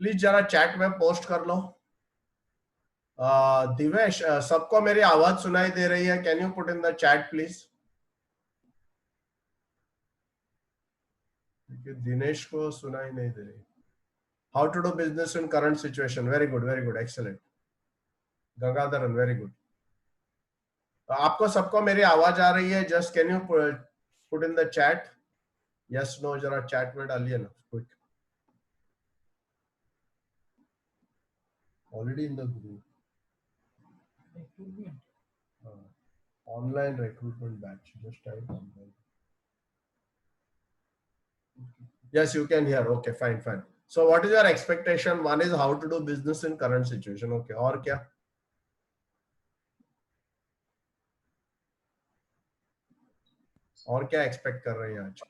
Please जरा chat में post कर लो। दिवेश, सबको मेरी आवाज सुनाई दे रही है? Can you put in the chat please? Dinesh को सुनाई नहीं दे रही। How to do business in current situation, very good excellent. Gangadharan, very good. आपको सबको मेरी आवाज आ रही है? Just can you put in the chat yes no, जरा चैट में डालिए ना quick. Already in the group online recruitment batch, just type online. Yes, you can hear. Okay, fine. So what is your expectation? One is how to do business in current situation. Okay, और क्या? और क्या expect कर रहे हैं आज?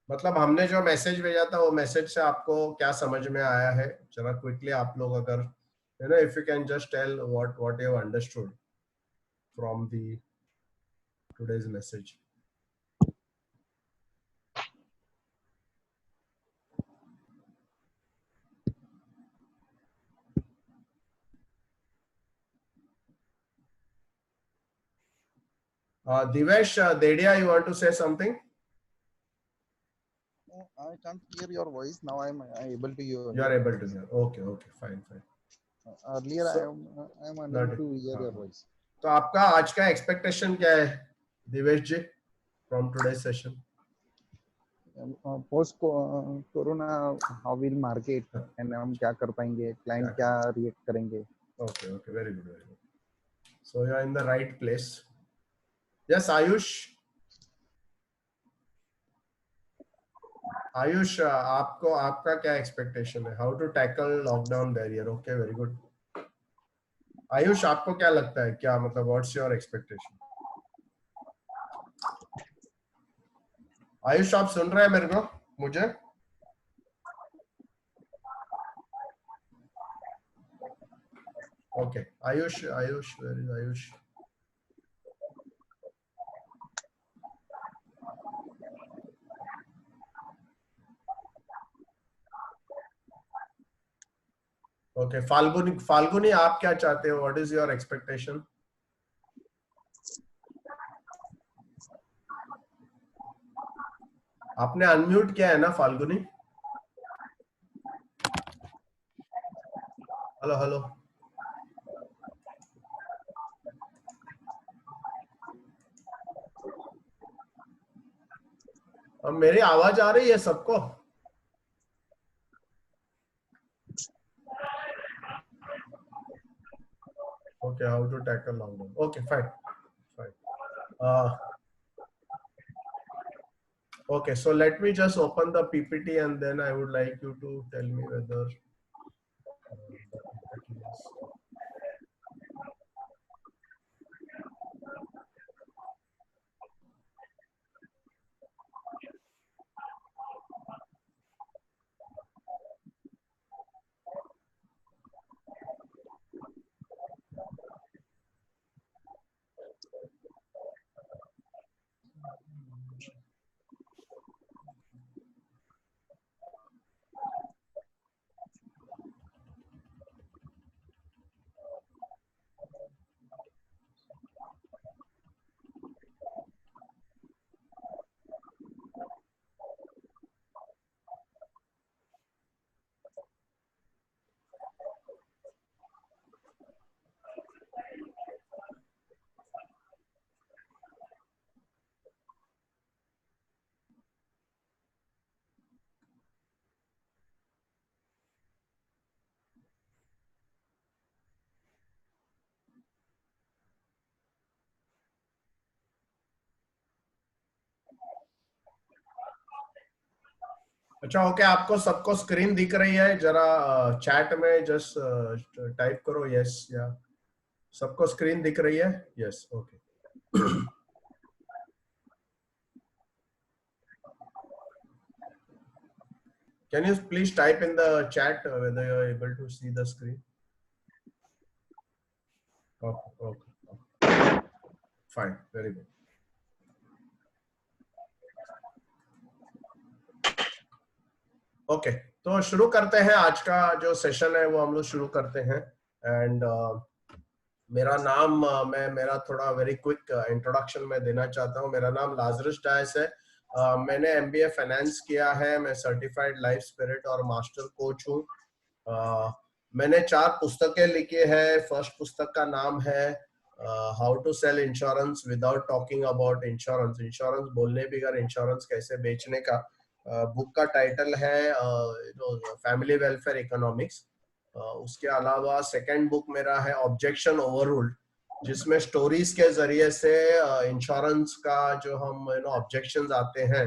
मतलब हमने जो मैसेज भेजा था वो मैसेज से आपको क्या समझ में आया है? जरा क्विकली आप लोग अगर if you can just tell what you have understood from the today's message. Divesh, Dedia, you want to say something? I can't hear your voice. Now I am able to hear. You are able to hear. Okay, fine. Earlier So, I am unable to hear your voice. तो आपका आज का expectation क्या है Divesh ji from today session? Post corona how will market and हम क्या कर पाएंगे, क्लाइंट क्या रिएक्ट करेंगे? Okay, very good. So you are in the right place. Yes Ayush, आपको आपका क्या एक्सपेक्टेशन है? How to tackle lockdown barrier. Okay, very good. Ayush, आपको क्या लगता है, क्या मतलब व्हाट्स योर एक्सपेक्टेशन? आयुष, आप सुन रहे हैं मेरे को, मुझे? Okay, Ayush, where is Ayush? Okay, Falguni, आप क्या चाहते हो? What is your expectation? आपने अनम्यूट किया है ना फाल्गुनी? हेलो. अब मेरी आवाज आ रही है सबको? Okay, how to tackle lockdown. Okay, fine. Okay, so let me just open the PPT and then I would like you to tell me whether the PPT is. अच्छा, ओके, आपको सबको स्क्रीन दिख रही है? जरा चैट में just type करो yes या सबको स्क्रीन दिख रही है? Yes, okay. Can you please type in the chat whether you are able to see the screen? Okay. Fine, very good. Okay, तो शुरू करते हैं आज का जो सेशन है, वो हम लोग शुरू करते हैं। एंड मेरा नाम मैं मेरा थोड़ा वेरी क्विक इंट्रोडक्शन मैं देना चाहता हूँ। मेरा नाम लाजरस डायस है। मैंने एमबीए फाइनेंस किया है। मैं सर्टिफाइड लाइफ स्पिरिट और मास्टर कोच हूँ। मैंने 4 पुस्तकें लिखी है। फर्स्ट पुस्तक का नाम है how to sell insurance without talking about insurance, insurance बोलने बगैर इंश्योरेंस कैसे बेचने का। बुक का टाइटल है फैमिली वेलफेयर इकोनॉमिक्स। उसके अलावा सेकंड बुक मेरा है ऑब्जेक्शन ओवररूल्ड, जिसमें स्टोरीज के जरिए से इंश्योरेंस का जो हम ऑब्जेक्शंस आते हैं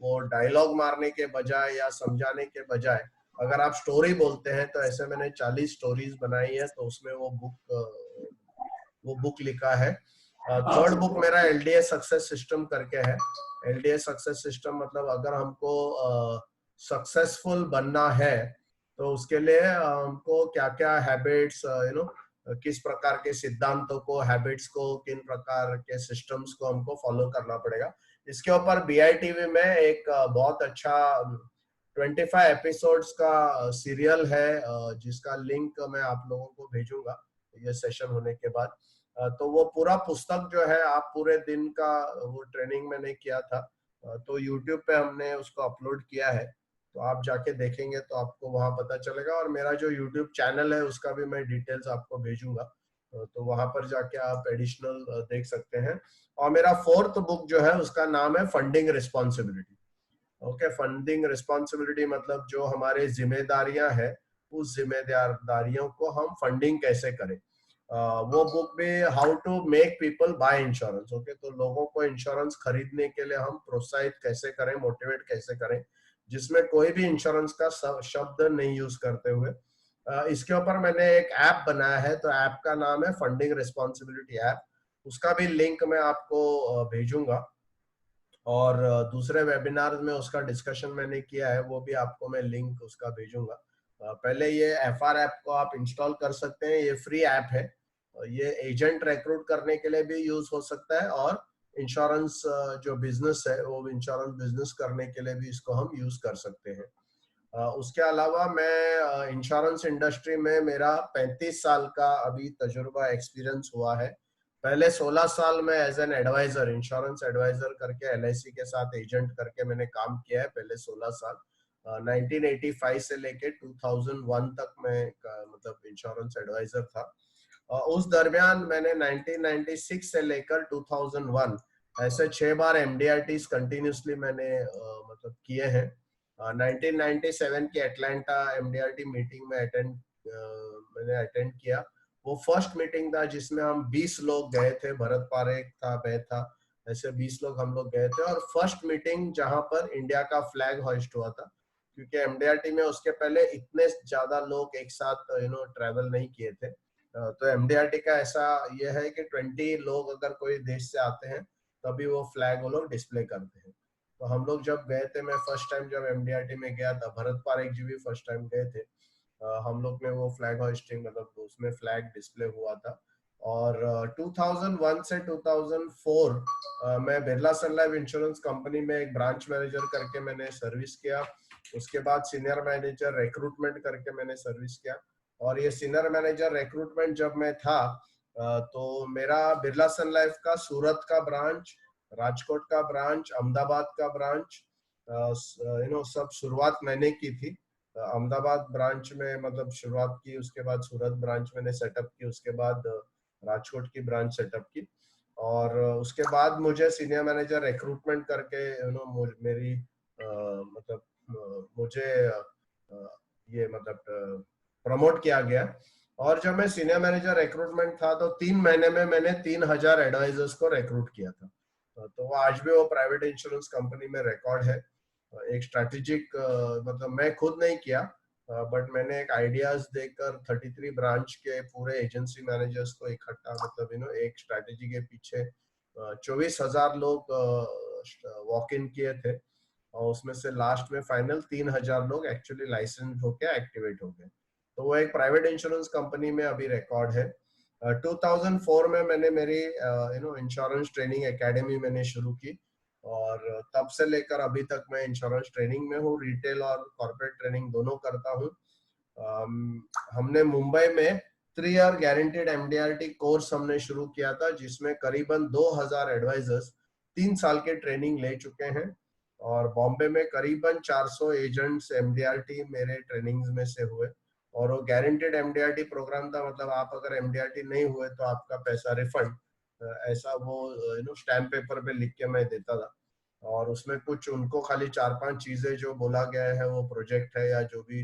वो डायलॉग मारने के बजाय या समझाने के बजाय अगर आप स्टोरी बोलते हैं, तो ऐसे मैंने 40 स्टोरीज बनाई है, तो उसमें वो बुक लिखा है। थर्ड बुक मेरा एलडीए सक्सेस सिस्टम करके है। एलडीए सक्सेस सिस्टम मतलब अगर हमको सक्सेसफुल बनना है तो उसके लिए हमको क्या क्या हैबिट्स किस प्रकार के सिद्धांतों को, हैबिट्स को, किन प्रकार के सिस्टम्स को हमको फॉलो करना पड़ेगा। इसके ऊपर बीआईटीवी में एक बहुत अच्छा 25 एपिसोड्स का सीरियल है, जिसका लिंक मैं आप लोगों को भेजूंगा ये सेशन होने के बाद। तो वो पूरा पुस्तक जो है, आप पूरे दिन का वो ट्रेनिंग मैंने किया था, तो यूट्यूब पे हमने उसको अपलोड किया है। तो आप जाके देखेंगे तो आपको वहां पता चलेगा। और मेरा जो यूट्यूब चैनल है उसका भी मैं डिटेल्स आपको भेजूंगा, तो वहां पर जाके आप एडिशनल देख सकते हैं। और मेरा फोर्थ बुक जो है उसका नाम है funding responsibility. Okay, funding responsibility मतलब जो हमारे जिम्मेदारियां हैं, उस जिम्मेदारियों को हम फंडिंग कैसे करें। वो बुक भी how to make people buy insurance. Okay, तो लोगों को इंश्योरेंस खरीदने के लिए हम प्रोत्साहित कैसे करें, मोटिवेट कैसे करें, जिसमें कोई भी इंश्योरेंस का शब्द नहीं यूज करते हुए। इसके ऊपर मैंने एक ऐप बनाया है, तो ऐप का नाम है फंडिंग रिस्पॉन्सिबिलिटी ऐप। उसका भी लिंक मैं आपको भेजूंगा। और दूसरे वेबिनार में उसका डिस्कशन मैंने किया है, वो भी आपको मैं लिंक उसका भेजूंगा। पहले ये एफआर ऐप को आप इंस्टॉल कर सकते हैं, ये फ्री ऐप है। ये एजेंट रिक्रूट करने के लिए भी यूज हो सकता है, और इंश्योरेंस जो बिजनेस है, वो इंश्योरेंस बिजनेस करने के लिए भी इसको हम यूज कर सकते हैं। उसके अलावा मैं इंश्योरेंस इंडस्ट्री में मेरा 35 साल का अभी तजुर्बा एक्सपीरियंस हुआ है। पहले 16 साल में as an adviser, insurance adviser करके एलआईसी के साथ एजेंट करके मैंने काम किया है पहले 16 साल। 1985 से लेके 2001 तक मैं मतलब इंश्योरेंस एडवाइजर था। उस दरमियान मैंने 1996 से लेकर 2001 ऐसे 6 बार एमडीआरटीज कंटिन्यूसली मैंने मतलब किए हैं। 1997 की एटलांटा एमडीआरटी मीटिंग में मैंने अटेंड किया। वो फर्स्ट मीटिंग था जिसमें हम 20 लोग गए थे, भरत पारेख था, मैं था, ऐसे 20 लोग हम लोग गए थे। और फर्स्ट मीटिंग जहां पर इंडिया का फ्लैग होइस्ट हुआ था, क्योंकि एमडीआरटी में उसके पहले इतने ज्यादा लोग एक साथ ट्रैवल नहीं किए थे। तो एमडीआरटी का ऐसा ये है कि 20 लोग अगर कोई देश से आते हैं तभी वो फ्लैग वो लोग डिस्प्ले करते हैं। तो हम लोग जब गए थे, मैं फर्स्ट टाइम जब एमडीआरटी में गया था, भरत पारेख जी भी फर्स्ट टाइम गए थे, हम लोग ने वो फ्लैग होस्टिंग मतलब उसमें फ्लैग डिस्प्ले हुआ था। और 2001 से 2004 मैं बिरला सन लाइफ इंश्योरेंस कंपनी में एक ब्रांच मैनेजर करके मैंने सर्विस किया। उसके बाद सीनियर मैनेजर रिक्रूटमेंट करके मैंने सर्विस किया। और ये सीनियर मैनेजर रिक्रूटमेंट जब मैं था, तो मेरा बिरला सन लाइफ का सूरत का ब्रांच, राजकोट का ब्रांच, अहमदाबाद का ब्रांच, सब शुरुआत मैंने की थी। अहमदाबाद ब्रांच में मतलब शुरुआत की, उसके बाद सूरत ब्रांच मैंने सेटअप की, उसके बाद राजकोट की ब्रांच सेटअप की। और उसके बाद मुझे सीनियर मैनेजर रिक्रूटमेंट करके मेरी मतलब मुझे ये मतलब प्रमोट किया गया। और जब मैं सीनियर मैनेजर रिक्रूटमेंट था, तो 3 महीने में मैंने 3000 एडवाइजर्स को रिक्रूट किया था। तो वो आज भी वो प्राइवेट इंश्योरेंस कंपनी में रिकॉर्ड है। एक स्ट्रैटेजिक मतलब मैं खुद नहीं किया, बट मैंने एक आइडियाज देकर 33 ब्रांच के पूरे एजेंसी मैनेजर्स को इकट्ठा मतलब एक स्ट्रैटेजी के पीछे 24,000 लोग वॉक इन किए थे। और उसमें से लास्ट में फाइनल 3000 लोग एक्चुअली लाइसेंस होके एक्टिवेट हो गए। तो वो एक प्राइवेट इंश्योरेंस कंपनी में अभी रिकॉर्ड है। 2004 में मैंने मेरी इंश्योरेंस ट्रेनिंग एकेडमी मैंने शुरू की। और तब से लेकर अभी तक मैं इंश्योरेंस ट्रेनिंग में हूँ, रिटेल और कॉर्पोरेट ट्रेनिंग दोनों करता हूँ। हमने मुंबई में 3 ईयर गारंटीड एमडीआरटी कोर्स हमने शुरू किया था, जिसमें करीबन 2000 एडवाइजर्स 3 साल के ट्रेनिंग ले चुके हैं, और बॉम्बे में करीबन 400 एजेंट्स एमडीआरटी मेरे ट्रेनिंग्स में से हुए। और वो गारंटीड एमडीआरटी प्रोग्राम था, मतलब आप अगर एमडीआरटी नहीं हुए तो आपका पैसा रिफंड, ऐसा वो स्टैम्प पेपर पे लिख के मैं देता था। और उसमें कुछ उनको खाली 4-5 चीजें जो बोला गया है, वो प्रोजेक्ट है या जो भी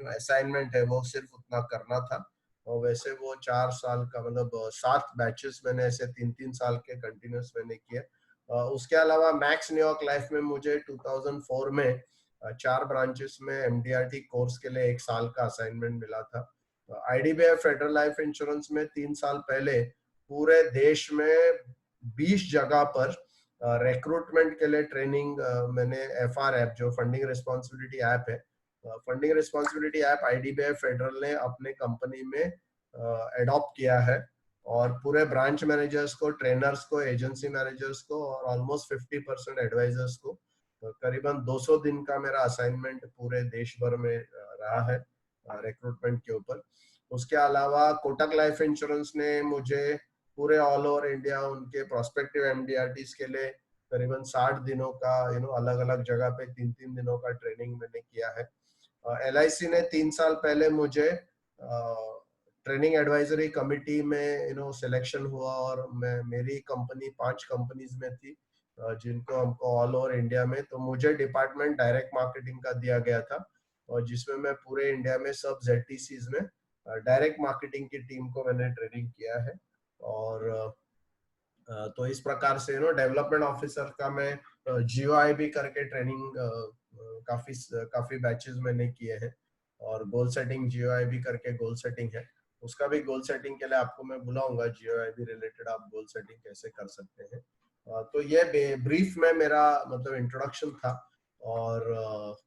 असाइनमेंट है, वो सिर्फ उतना करना था। और वैसे वो 4 साल का मतलब 7 बैचेस मैंने ऐसे 3-3 साल के कंटिन्यूस मैंने किए। उसके अलावा मैक्स न्यूयॉर्क लाइफ में मुझे 2004 में 4 ब्रांचेस में एमडीआरटी कोर्स के लिए 1 साल का असाइनमेंट मिला था। आईडीबीआई फेडरल लाइफ इंश्योरेंस में 3 साल पहले पूरे देश में 20 जगह पर रिक्रूटमेंट के लिए ट्रेनिंग मैंने एफआर ऐप, जो फंडिंग रिस्पॉन्सिबिलिटी ऐप है, funding responsibility app IDBI federal ने अपने कंपनी में एडॉप्ट किया है। और पूरे ब्रांच मैनेजर्स को, ट्रेनर्स को, एजेंसी मैनेजर्स को और ऑलमोस्ट 50% एडवाइजर्स को करीबन 200 दिन का मेरा असाइनमेंट पूरे देश भर में रहा है रिक्रूटमेंट के ऊपर। उसके अलावा कोटक लाइफ इंश्योरेंस ने मुझे पूरे ऑल ओवर इंडिया उनके प्रोस्पेक्टिव एमडीआरटीज के लिए करीबन 60 दिनों का अलग अलग जगह पे 3-3 दिनों का ट्रेनिंग मैंने किया है। एलआईसी ने 3 साल पहले मुझे ट्रेनिंग एडवाइजरी कमिटी में सिलेक्शन हुआ, और मैं मेरी कंपनी 5 कंपनीज में थी जिनको हमको ऑल ओवर इंडिया में, तो मुझे डिपार्टमेंट डायरेक्ट मार्केटिंग का दिया गया था, और जिसमें मैं पूरे इंडिया में सब जेडटीसीज में डायरेक्ट मार्केटिंग की टीम को मैंने ट्रेनिंग किया है। और तो इस प्रकार से डेवलपमेंट ऑफिसर का मैं जीओआईबी करके ट्रेनिंग काफी काफी बैचेस मैंने किए हैं। और गोल सेटिंग जीओआईबी करके गोल सेटिंग है, उसका भी गोल सेटिंग के लिए आपको मैं बुलाऊंगा, जीओआईबी रिलेटेड आप गोल सेटिंग कैसे कर सकते हैं। तो ये ब्रीफ में मेरा मतलब इंट्रोडक्शन था। और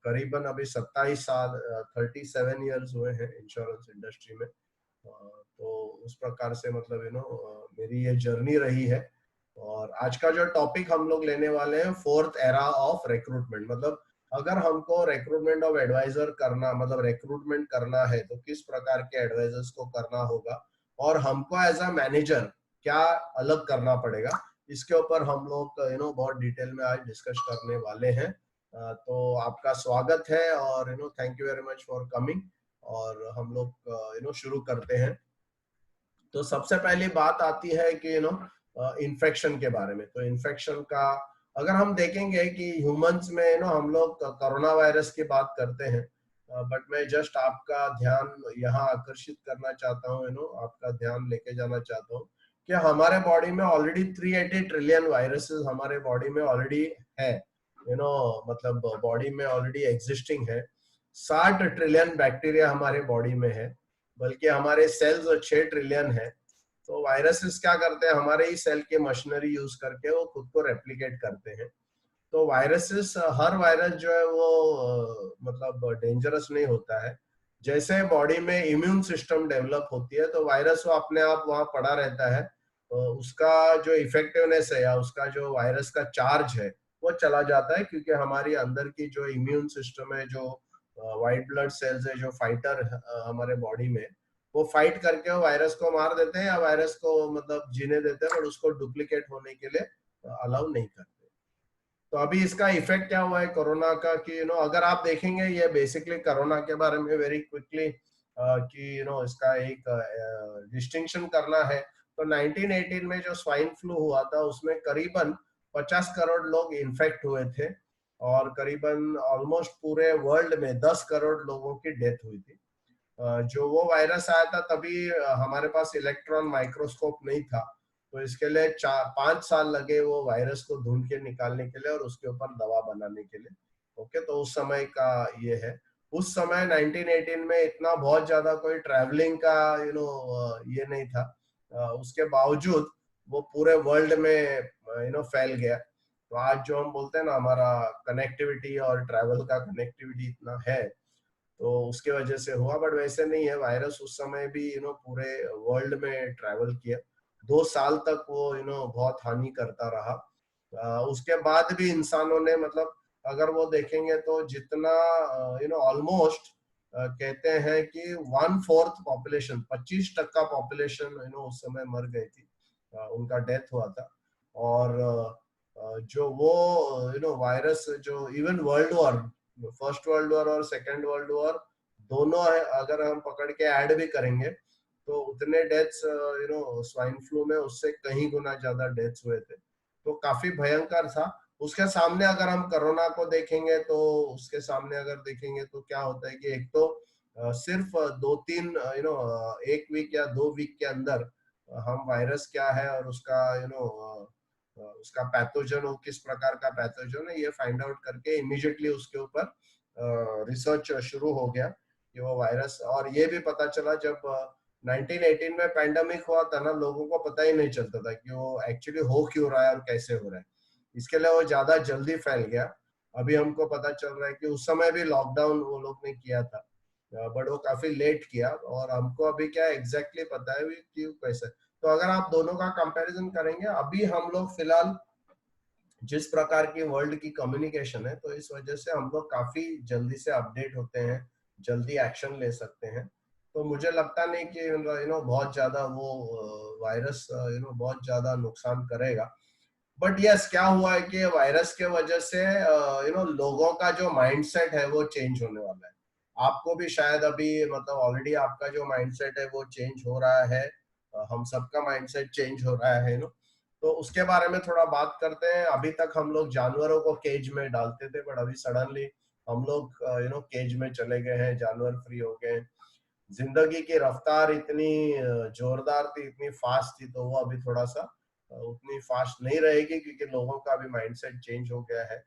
करीबन अभी 27 साल 37 ईयर्स हुए हैं इंश्योरेंस इंडस्ट्री में। तो उस प्रकार से मतलब मेरी ये जर्नी रही है। और आज का जो टॉपिक हम लोग लेने वाले हैं, 4th एरा ऑफ रिक्रूटमेंट, मतलब अगर हमको रिक्रूटमेंट ऑफ एडवाइजर करना, मतलब रिक्रूटमेंट करना है, तो किस प्रकार के एडवाइजर्स को करना होगा, और हमको एज अ मैनेजर क्या अलग करना पड़ेगा, इसके ऊपर हम लोग बहुत डिटेल में आज डिस्कस करने वाले हैं। तो आपका स्वागत है, और thank you very much for coming. और हम लोग शुरू करते हैं। तो सबसे पहली बात आती है कि इन्फेक्शन के बारे में। तो इन्फेक्शन का अगर हम देखेंगे कि ह्यूमंस में हम लोग कोरोना वायरस की बात करते हैं, बट मैं जस्ट आपका ध्यान यहाँ आकर्षित करना चाहता हूँ, आपका ध्यान लेके जाना चाहता हूँ कि हमारे बॉडी में ऑलरेडी 380 ट्रिलियन वायरसेस हमारे बॉडी में ऑलरेडी है, मतलब बॉडी में ऑलरेडी एग्जिस्टिंग है। 60 ट्रिलियन बैक्टीरिया हमारे बॉडी में है, बल्कि हमारे सेल्स 6 ट्रिलियन है। तो वायरसेस क्या करते हैं, हमारे ही सेल के मशीनरी यूज करके वो खुद को रेप्लिकेट करते हैं। तो वायरसेस, हर वायरस जो है वो मतलब डेंजरस नहीं होता है। जैसे बॉडी में इम्यून सिस्टम डेवलप होती है, तो वायरस वो अपने आप वहां पड़ा रहता है, तो उसका जो इफेक्टिवनेस है या उसका जो वायरस का चार्ज है वो चला जाता है, क्योंकि हमारी अंदर की जो इम्यून सिस्टम है, जो व्हाइट ब्लड सेल्स है, जो फाइटर हमारे बॉडी में, वो फाइट करके वो वायरस को मार देते हैं या वायरस को मतलब जीने देते हैं, बट उसको डुप्लीकेट होने के लिए अलाउ नहीं करते। तो अभी इसका इफेक्ट क्या हुआ है कोरोना का, कि अगर आप देखेंगे, ये बेसिकली कोरोना के बारे में वेरी क्विकली कि इसका एक डिस्टिंक्शन करना है। तो 1918 में जो स्वाइन फ्लू हुआ था, उसमें करीबन 50 करोड़ लोग इन्फेक्ट हुए थे, और करीबन ऑलमोस्ट पूरे वर्ल्ड में 10 करोड़ लोगों की डेथ हुई थी। जो वो वायरस आया था, तभी हमारे पास इलेक्ट्रॉन माइक्रोस्कोप नहीं था, तो इसके लिए 5 साल लगे वो वायरस को ढूंढ के निकालने के लिए और उसके ऊपर दवा बनाने के लिए। ओके, तो उस समय का ये है। उस समय 1918 में इतना बहुत ज्यादा कोई ट्रैवलिंग का ये नहीं था, उसके बावजूद वो पूरे वर्ल्ड में फैल गया। तो आज जो हम बोलते हैं ना, हमारा कनेक्टिविटी और ट्रैवल का कनेक्टिविटी इतना है, तो उसके वजह से हुआ। बट वैसे नहीं है, वायरस उस समय भी पूरे वर्ल्ड में ट्रैवल किया। 2 साल तक वो बहुत हानि करता रहा। उसके बाद भी इंसानों ने मतलब अगर वो देखेंगे तो जितना ऑलमोस्ट कहते हैं कि 1/4 पॉपुलेशन 25% पॉपुलेशन उस समय मर गई थी, उनका डेथ हुआ था। और जो वो वायरस जो even world war, first world war और सेकेंड वर्ल्ड वॉर दोनों है, अगर हम पकड़ के ऐड भी करेंगे तो उतने डेथ्स स्वाइन फ्लू में उससे कहीं गुना ज्यादा डेथ्स हुए थे। तो काफी भयंकर था। उसके सामने अगर हम कोरोना को देखेंगे तो उसके सामने अगर देखेंगे तो क्या होता है कि एक तो सिर्फ 2-3 एक वीक या 2 वीक के अंदर हम वायरस क्या है और उसका उसका पैथोजन, वो किस प्रकार का पैथोजन है, ये फाइंड आउट करके इमीडिएटली उसके ऊपर रिसर्च शुरू हो गया कि वो वायरस। और ये भी पता चला जब 1918 में पैंडेमिक हुआ था ना, लोगों को पता ही नहीं चलता था कि वो एक्चुअली हो क्यों रहा है और कैसे हो रहा है। इसके लिए वो ज्यादा जल्दी फैल गया। अभी हमको पता चल रहा है कि उस समय भी लॉकडाउन वो लोग ने किया था, बट वो काफी लेट किया। और हमको अभी क्या एग्जैक्टली पता है भी क्यों कैसे। तो अगर आप दोनों का कंपैरिजन करेंगे, अभी हम लोग फिलहाल जिस प्रकार की वर्ल्ड की कम्युनिकेशन है, तो इस वजह से हम लोग काफी जल्दी से अपडेट होते हैं, जल्दी एक्शन ले सकते हैं। तो मुझे लगता नहीं कि बहुत ज्यादा वो वायरस बहुत ज्यादा नुकसान करेगा। बट यस, क्या हुआ है कि वायरस के वजह से लोगों का जो माइंडसेट है वो चेंज होने वाला है। आपको भी शायद अभी मतलब ऑलरेडी आपका जो माइंडसेट है वो चेंज हो रहा है, हम सबका माइंडसेट चेंज हो रहा है तो उसके बारे में थोड़ा बात करते हैं। अभी तक हम लोग जानवरों को केज में डालते थे, बट अभी सडनली हम लोग केज में चले गए हैं, जानवर फ्री हो गए। जिंदगी की रफ्तार इतनी जोरदार थी, इतनी फास्ट थी, तो वो अभी थोड़ा सा उतनी फास्ट नहीं रहेगी क्योंकि लोगों का भी माइंडसेट चेंज हो गया है।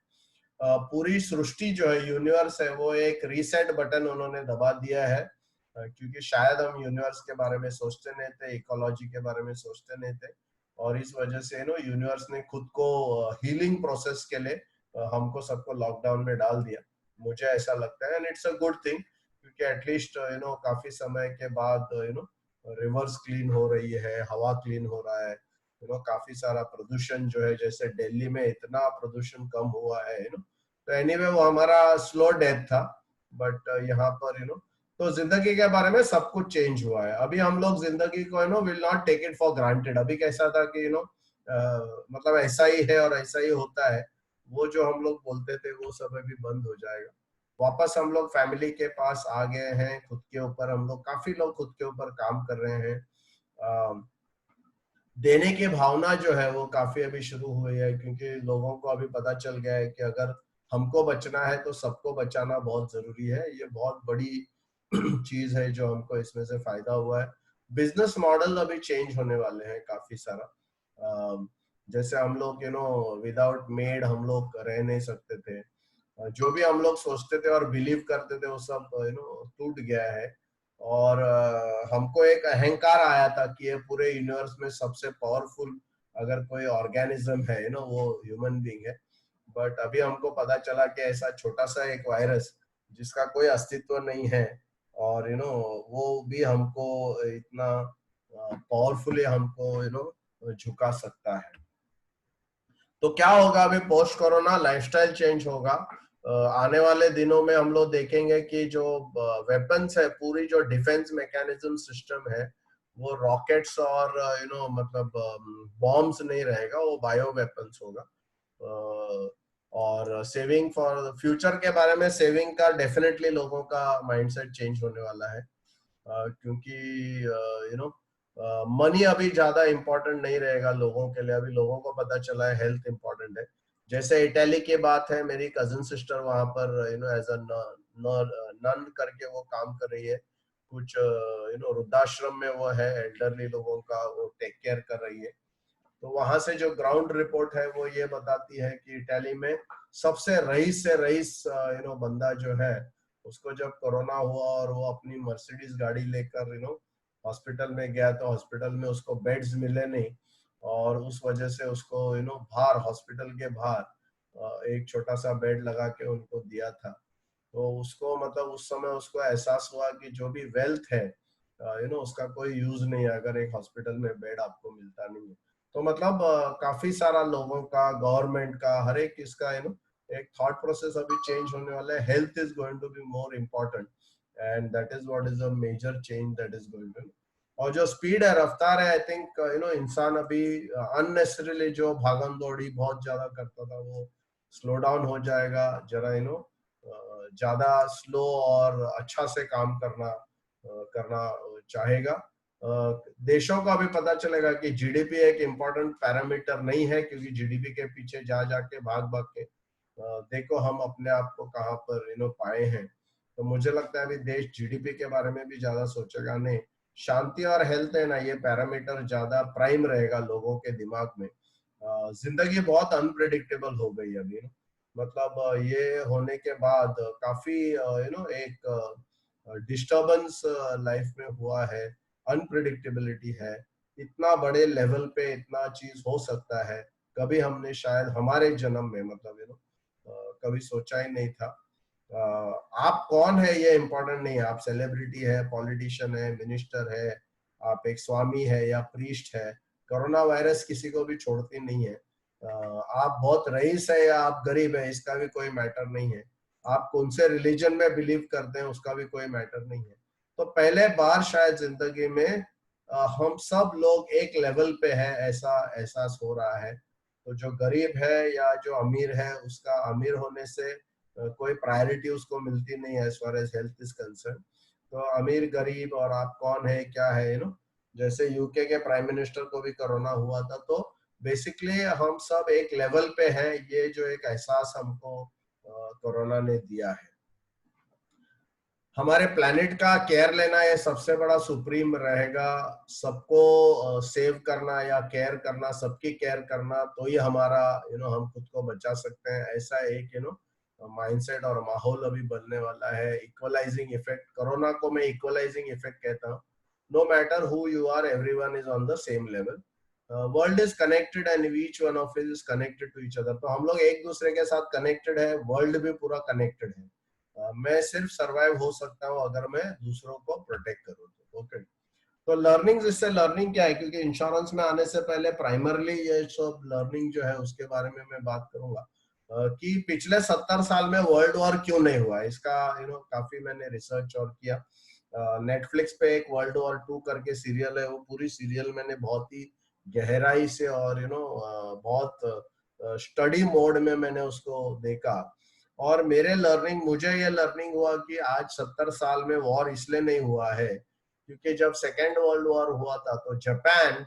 पूरी सृष्टि जो है, यूनिवर्स है, वो एक रीसेट बटन उन्होंने दबा दिया है, क्योंकि शायद हम यूनिवर्स के बारे में सोचते नहीं थे, इकोलॉजी के बारे में सोचते नहीं थे। और इस वजह से यूनिवर्स ने खुद को हीलिंग प्रोसेस के लिए हमको सबको लॉकडाउन में डाल दिया। मुझे ऐसा लगता है and it's a good thing, क्योंकि एटलीस्ट काफी समय के बाद रिवर्स क्लीन हो रही है, हवा क्लीन हो रहा है, काफी सारा प्रदूषण जो है, जैसे दिल्ली में इतना प्रदूषण कम हुआ है तो एनीवे वो हमारा स्लो डेथ था। बट यहाँ पर तो जिंदगी के बारे में सब कुछ चेंज हुआ है। अभी हम लोग जिंदगी को will not take it for granted. अभी कैसा था कि मतलब ऐसा ही है और ऐसा ही होता है, वो जो हम लोग बोलते थे वो सब अभी बंद हो जाएगा। वापस हम लोग फैमिली के पास आ गए हैं, खुद के ऊपर हम लोग काफी लोग खुद के ऊपर काम कर रहे हैं। देने की भावना जो है वो काफी अभी शुरू हुई है, क्योंकि लोगों को अभी पता चल गया है कि अगर हमको बचना है तो सबको बचाना बहुत जरूरी है। ये बहुत बड़ी चीज है जो हमको इसमें से फायदा हुआ है। बिजनेस मॉडल अभी चेंज होने वाले हैं काफी सारा। जैसे हम लोग विदाउट मेड हम लोग रह नहीं सकते थे। जो भी हम लोग सोचते थे और बिलीव करते थे वो सब टूट गया है। और हमको एक अहंकार आया था कि ये पूरे यूनिवर्स में सबसे पावरफुल अगर कोई ऑर्गेनिज्म है वो ह्यूमन बीइंग है। बट अभी हमको पता चला कि ऐसा छोटा सा एक वायरस जिसका कोई अस्तित्व नहीं है, और वो भी हमको इतना पावरफुली हमको झुका सकता है। तो क्या होगा अभी पोस्ट कोरोना, लाइफस्टाइल चेंज होगा। आने वाले दिनों में हम लोग देखेंगे कि जो वेपन्स है, पूरी जो डिफेंस मैकेनिज्म सिस्टम है, वो रॉकेट्स और मतलब बॉम्ब्स नहीं रहेगा, वो बायो वेपन्स होगा। और सेविंग फॉर फ्यूचर के बारे में, सेविंग का डेफिनेटली लोगों का माइंडसेट चेंज होने वाला है, क्योंकि मनी अभी ज्यादा इंपॉर्टेंट नहीं रहेगा लोगों के लिए। अभी लोगों को पता चला है हेल्थ इंपॉर्टेंट है। जैसे इटली की बात है, मेरी कजिन सिस्टर वहां पर एज अ नन करके वो काम कर रही है। कुछ वृद्धाश्रम में वो है, एल्डरली लोगों का वो टेक केयर कर रही है। तो वहां से जो ग्राउंड रिपोर्ट है वो ये बताती है कि इटली में सबसे रईस से रईस बंदा जो है, उसको जब कोरोना हुआ और वो अपनी मर्सिडीज गाड़ी लेकर हॉस्पिटल में गया, तो हॉस्पिटल में उसको बेड्स मिले नहीं, और उस वजह से उसको बाहर, हॉस्पिटल के बाहर एक छोटा सा बेड लगा के उनको दिया था। तो उसको मतलब उस समय उसको एहसास हुआ कि जो भी वेल्थ है उसका कोई यूज नहीं है अगर एक हॉस्पिटल में बेड आपको मिलता नहीं है। तो मतलब काफी सारा लोगों का, गवर्नमेंट का, हर एक इसका एक थॉट प्रोसेस अभी चेंज होने वाला है. Health is going to be more important and that is what is a major change that is going to. और जो स्पीड है, रफ्तार है, आई थिंक इंसान अभी अननेसेसरीली जो भागम दौड़ी बहुत ज्यादा करता था वो स्लो डाउन हो जाएगा जरा. ज्यादा स्लो और अच्छा से काम करना चाहेगा. देशों का भी पता चलेगा कि जीडीपी एक इम्पोर्टेंट पैरामीटर नहीं है, क्योंकि जीडीपी के पीछे जा जाके भाग भाग के देखो हम अपने आप को कहाँ पर पाए हैं. तो मुझे लगता है अभी देश जीडीपी के बारे में भी ज्यादा सोचेगा नहीं. शांति और हेल्थ है ना, ये पैरामीटर ज्यादा प्राइम रहेगा लोगों के दिमाग में. जिंदगी बहुत अनप्रिडिक्टेबल हो गई अभी. मतलब ये होने के बाद काफी एक डिस्टरबेंस लाइफ में हुआ है. अनप्रिडिक्टेबिलिटी है. इतना बड़े लेवल पे इतना चीज हो सकता है, कभी हमने शायद हमारे जन्म में मतलब कभी सोचा ही नहीं था. आप कौन है ये इम्पोर्टेंट नहीं है. आप सेलिब्रिटी है, पॉलिटिशियन है, मिनिस्टर है, आप एक स्वामी है या प्रीस्ट है, कोरोना वायरस किसी को भी छोड़ती नहीं है. आप बहुत रईस है या आप गरीब है, इसका भी कोई मैटर नहीं है. आप कौन से रिलीजन में बिलीव करते हैं, उसका भी कोई मैटर नहीं है. तो पहले बार शायद जिंदगी में हम सब लोग एक लेवल पे है, ऐसा एहसास हो रहा है. तो जो गरीब है या जो अमीर है, उसका अमीर होने से कोई प्रायोरिटी उसको मिलती नहीं है as far as health is concern. तो अमीर गरीब और आप कौन है क्या है जैसे यूके के प्राइम मिनिस्टर को भी कोरोना हुआ था. तो बेसिकली हम सब एक लेवल पे हैं, ये जो एक एहसास हमको कोरोना ने दिया है. हमारे प्लेनेट का केयर लेना ये सबसे बड़ा सुप्रीम रहेगा. सबको सेव करना या केयर करना, सबकी केयर करना, तो ये हमारा हम खुद को बचा सकते हैं. ऐसा एक माइंडसेट और माहौल अभी बनने वाला है. इक्वलाइजिंग इफेक्ट, कोरोना को मैं इक्वलाइजिंग इफेक्ट कहता हूँ. No matter who you are, everyone is on the same level. World is connected and each one of is connected to each other. तो हम लोग एक दूसरे के साथ कनेक्टेड है, वर्ल्ड भी पूरा कनेक्टेड है. मैं सिर्फ सरवाइव हो सकता हूँ अगर मैं दूसरों को प्रोटेक्ट करूँ. ओके. तो लर्निंग, इससे लर्निंग क्या है, क्योंकि इंश्योरेंस में आने से पहले प्राइमरली ये सब लर्निंग जो है उसके बारे में मैं बात करूंगा. कि पिछले 70 साल में वर्ल्ड वॉर क्यों नहीं हुआ, इसका काफी मैंने रिसर्च और किया. नेटफ्लिक्स पे एक वर्ल्ड वॉर 2 करके सीरियल है, वो पूरी सीरियल मैंने बहुत ही गहराई से और बहुत स्टडी मोड में मैंने उसको देखा. और मुझे ये लर्निंग हुआ कि आज 70 साल में वॉर इसलिए नहीं हुआ है क्योंकि जब सेकेंड वर्ल्ड वॉर हुआ था तो जापान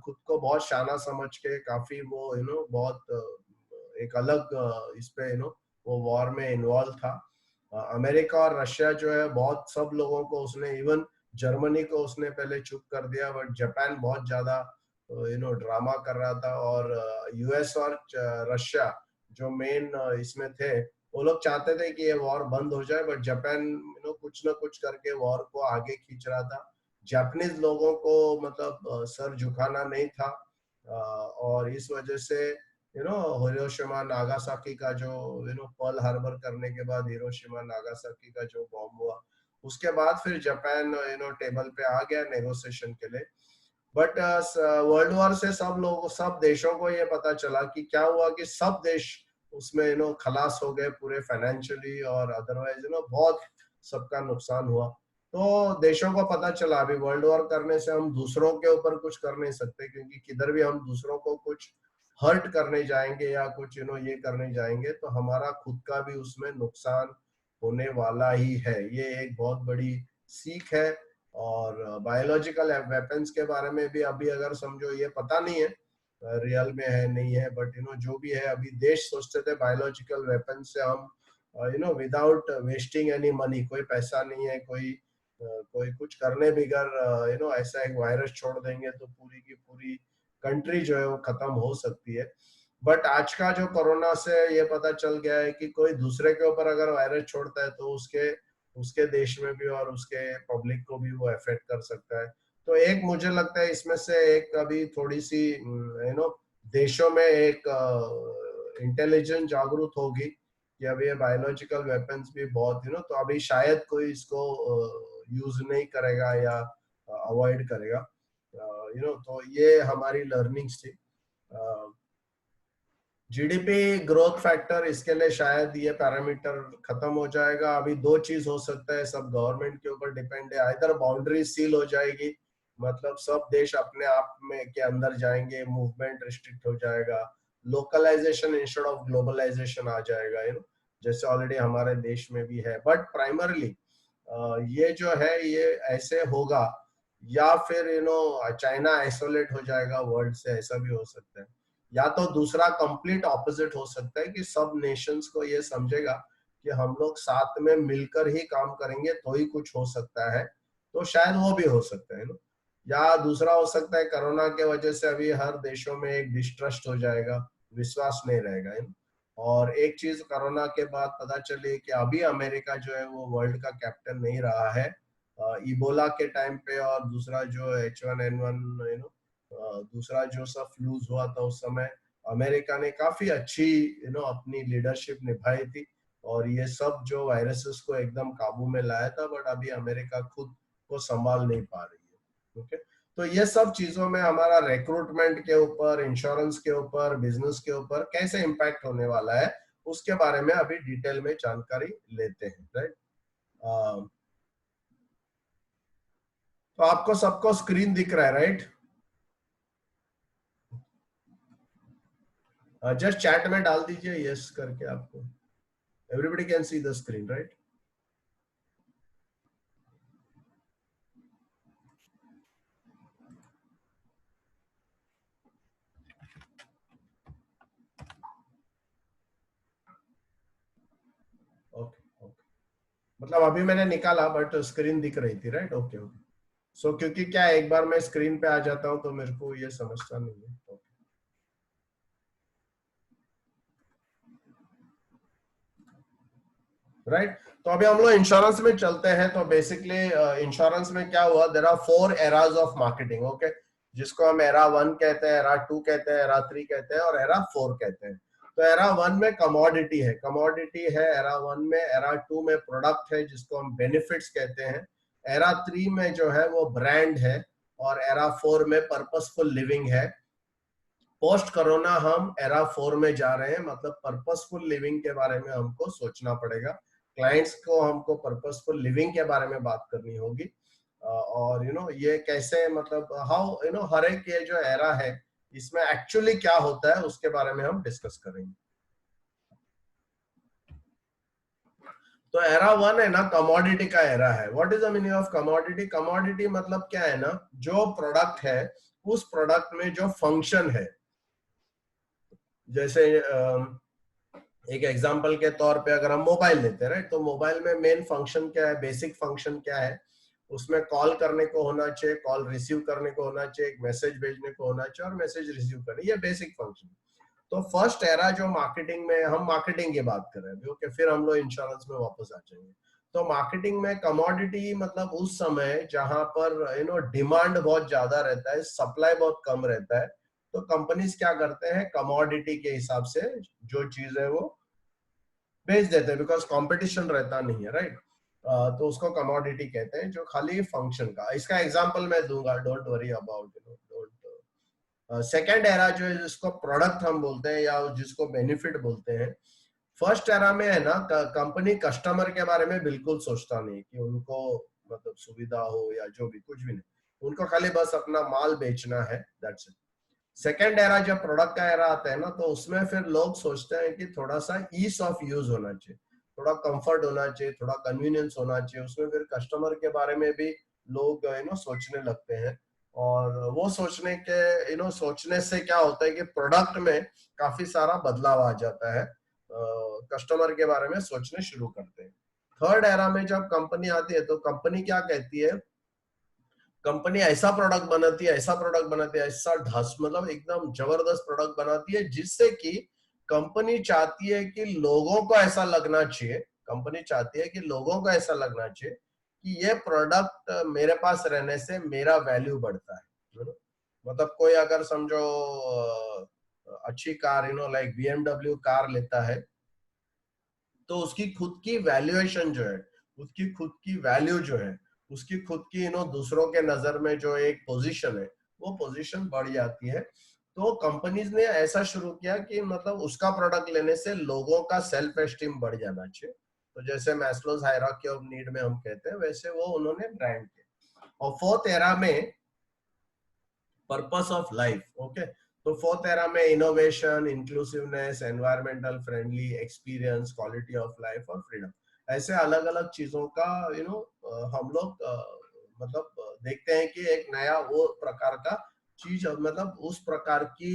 खुद को बहुत शाना समझ के काफी वो बहुत एक अलग इस पे वो वॉर में इन्वॉल्व था. अमेरिका और रशिया जो है बहुत सब लोगों को उसने, इवन जर्मनी को उसने पहले चुप कर दिया, बट जापान बहुत ज्यादा ड्रामा कर रहा था. और यूएस और रशिया जो मेन इसमें थे, वो लोग चाहते थे कि ये वॉर बंद हो जाए, बट जापान कुछ ना कुछ करके वॉर को आगे खींच रहा था. जापानीज लोगों को मतलब सर झुकाना नहीं था. और इस वजह से हिरोशिमा नागासाकी का जो पर्ल हार्बर करने के बाद हिरोशिमा नागासाकी का जो बॉम्ब हुआ, उसके बाद फिर जापान टेबल पे आ गया नेगोशिएशन के लिए. बट वर्ल्ड वॉर से सब देशों को ये पता चला कि क्या हुआ कि सब देश उसमें खलास हो गए पूरे फाइनेंशियली और अदरवाइज बहुत सबका नुकसान हुआ. तो देशों को पता चला अभी वर्ल्ड वॉर करने से हम दूसरों के ऊपर कुछ कर नहीं सकते, क्योंकि किधर भी हम दूसरों को कुछ हर्ट करने जाएंगे या कुछ ये करने जाएंगे तो हमारा खुद का भी उसमें नुकसान होने वाला ही है. ये एक बहुत बड़ी सीख है. और बायोलॉजिकल वेपन्स के बारे में भी अभी अगर समझो, ये पता नहीं है रियल में है नहीं है, बट जो भी है, अभी देश सोचते थे बायोलॉजिकल वेपन से हम विदाउट वेस्टिंग एनी मनी, कोई पैसा नहीं है, कोई कुछ करने बगैर ऐसा एक वायरस छोड़ देंगे तो पूरी की पूरी कंट्री जो है वो खत्म हो सकती है. बट आज का जो कोरोना से ये पता चल गया है कि कोई दूसरे के ऊपर अगर वायरस छोड़ता है तो उसके देश में भी और उसके पब्लिक को भी वो अफेक्ट कर सकता है. तो एक मुझे लगता है इसमें से एक अभी थोड़ी सी देशों में एक इंटेलिजेंस जागरूक होगी कि अभी ये बायोलॉजिकल वेपन्स भी बहुत तो अभी शायद कोई इसको यूज नहीं करेगा या अवॉइड करेगा. तो ये हमारी लर्निंग्स थी। जीडीपी ग्रोथ फैक्टर, इसके लिए शायद ये पैरामीटर खत्म हो जाएगा। अभी दो चीज हो सकता है, सब गवर्नमेंट के ऊपर डिपेंड है। इधर बाउंड्री सील हो जाएगी, मतलब सब देश अपने आप में के अंदर जाएंगे, मूवमेंट रिस्ट्रिक्ट हो जाएगा, लोकलाइजेशन इंस्टेड ऑफ ग्लोबलाइजेशन आ जाएगा, जैसे ऑलरेडी हमारे देश में भी है। बट प्राइमरली ये जो है ये ऐसे होगा, या फिर चाइना आइसोलेट हो जाएगा वर्ल्ड से, ऐसा भी हो सकता है। या तो दूसरा कंप्लीट ऑपोजिट हो सकता है कि सब नेशंस को ये समझेगा कि हम लोग साथ में मिलकर ही काम करेंगे तो ही कुछ हो सकता है, तो शायद वो भी हो सकता है। या दूसरा हो सकता है कोरोना के वजह से अभी हर देशों में एक डिस्ट्रस्ट हो जाएगा, विश्वास नहीं रहेगा। और एक चीज कोरोना के बाद पता चली कि अभी अमेरिका जो है वो वर्ल्ड का कैप्टन नहीं रहा है इबोला के टाइम पे, और दूसरा जो H1N1 दूसरा जो सब फ्लूज हुआ था उस समय अमेरिका ने काफी अच्छी अपनी लीडरशिप निभाई थी, और ये सब जो वायरसेस को एकदम काबू में लाया था। बट अभी अमेरिका खुद को संभाल नहीं पा रही है। ओके, तो ये सब चीजों में हमारा रिक्रूटमेंट के ऊपर, इंश्योरेंस के ऊपर, बिजनेस के ऊपर कैसे इम्पैक्ट होने वाला है, उसके बारे में अभी डिटेल में जानकारी लेते हैं। राइट, तो आपको सबको स्क्रीन दिख रहा है, राइट? जस्ट चैट में डाल दीजिए यस करके, आपको everybody can see the screen, right? Okay okay, मतलब अभी मैंने निकाला बट स्क्रीन दिख रही थी, राइट? Okay okay. सो क्योंकि क्या एक बार मैं स्क्रीन पे आ जाता हूं तो मेरे को ये समझता नहीं है। ओके, राइट, तो अभी हम लोग इंश्योरेंस में चलते हैं। तो बेसिकली इंश्योरेंस में क्या हुआ, there are 4 eras of marketing. Okay, जिसको हम एरा 1 कहते हैं, एरा 2 कहते हैं, एरा 3 कहते हैं, और एरा 4 कहते हैं। तो एरा 1 में कमोडिटी है, एरा 1 में। एरा 2 में प्रोडक्ट है जिसको हम बेनिफिट्स कहते हैं। एरा 3 में जो है वो ब्रांड है, और एरा 4 में पर्पसफुल लिविंग है। पोस्ट कोरोना हम एरा 4 में जा रहे हैं, मतलब पर्पसफुल लिविंग के बारे में हमको सोचना पड़ेगा। क्लाइंट्स को हमको पर्पसफुल लिविंग के बारे में बात करनी होगी। और ये कैसे, मतलब हाउ हर एक ये जो एरा है इसमें एक्चुअली क्या होता है उसके बारे में हम डिस्कस करेंगे। तो एरा 1 है ना, कमोडिटी का एरा है। What is the meaning of commodity? Commodity मतलब क्या है ना, जो प्रोडक्ट है उस प्रोडक्ट में जो फंक्शन है। जैसे एक एग्जांपल के तौर पे अगर हम मोबाइल लेते हैं, राइट, तो मोबाइल में मेन फंक्शन क्या है, बेसिक फंक्शन क्या है? उसमें कॉल करने को होना चाहिए, कॉल रिसीव करने को होना चाहिए, एक मैसेज भेजने को होना चाहिए, और मैसेज रिसीव करने, ये बेसिक फंक्शन। तो फर्स्ट एरा जो मार्केटिंग में, हम मार्केटिंग की बात कर रहे हैं, ओके, फिर हम लोग इंश्योरेंस में वापस आ जाएंगे। तो मार्केटिंग में कमोडिटी मतलब उस समय जहां पर डिमांड बहुत ज्यादा रहता है, सप्लाई बहुत कम रहता है, तो कंपनीज क्या करते हैं, कमोडिटी के हिसाब से जो चीज है वो बेच देते हैं, बिकॉज कंपटीशन रहता नहीं है, राइट? तो उसको कमोडिटी कहते हैं, जो खाली फंक्शन का। इसका एग्जांपल मैं दूंगा, don't worry about don't. Second era जो है जिसको प्रोडक्ट हम बोलते हैं या जिसको बेनिफिट बोलते हैं, फर्स्ट एरा में है ना, कंपनी कस्टमर के बारे में बिल्कुल सोचता नहीं कि उनको मतलब सुविधा हो या जो भी, कुछ भी नहीं, उनको खाली बस अपना माल बेचना है, दैट्स इट। सेकेंड एरा जब प्रोडक्ट का एरा आता है ना, तो उसमें फिर लोग सोचते हैं कि थोड़ा सा ईज ऑफ यूज होना चाहिए, थोड़ा कंफर्ट होना चाहिए, थोड़ा कन्वीनियंस होना चाहिए। उसमें फिर कस्टमर के बारे में भी लोग सोचने लगते हैं। और वो सोचने के सोचने से क्या होता है कि प्रोडक्ट में काफी सारा बदलाव आ जाता है, कस्टमर के बारे में सोचने शुरू करते हैं। थर्ड एरा में जब कंपनी आती है तो कंपनी क्या कहती है, कंपनी ऐसा प्रोडक्ट बनाती है, ऐसा प्रोडक्ट बनाती है, ऐसा ढास, मतलब एकदम जबरदस्त प्रोडक्ट बनाती है, जिससे कि कंपनी चाहती है कि लोगों को ऐसा लगना चाहिए, कंपनी चाहती है कि लोगों को ऐसा लगना चाहिए कि ये प्रोडक्ट मेरे पास रहने से मेरा वैल्यू बढ़ता है। मतलब कोई अगर समझो अच्छी कार लाइक BMW कार लेता है, तो उसकी खुद की वैल्यूएशन जो है, उसकी खुद की वैल्यू जो है, उसकी खुद की दूसरों के नजर में जो एक पोजीशन है, वो पोजीशन बढ़ जाती है। तो कंपनीज ने ऐसा शुरू किया कि मतलब उसका प्रोडक्ट लेने से लोगों का सेल्फ एस्टीम बढ़ जाना चाहिए। तो जैसे मैस्लोज हायरार्की ऑफ नीड में हम कहते हैं, वैसे वो उन्होंने ब्रांड किया। और फोर्थ एरा में पर्पस ऑफ लाइफ, ओके। तो फोर्थ एरा में innovation, inclusiveness, environmental friendly experience, quality of life और फ्रीडम, ऐसे अलग अलग चीजों का हम लोग देखते हैं कि एक नया वो प्रकार का चीज, मतलब उस प्रकार की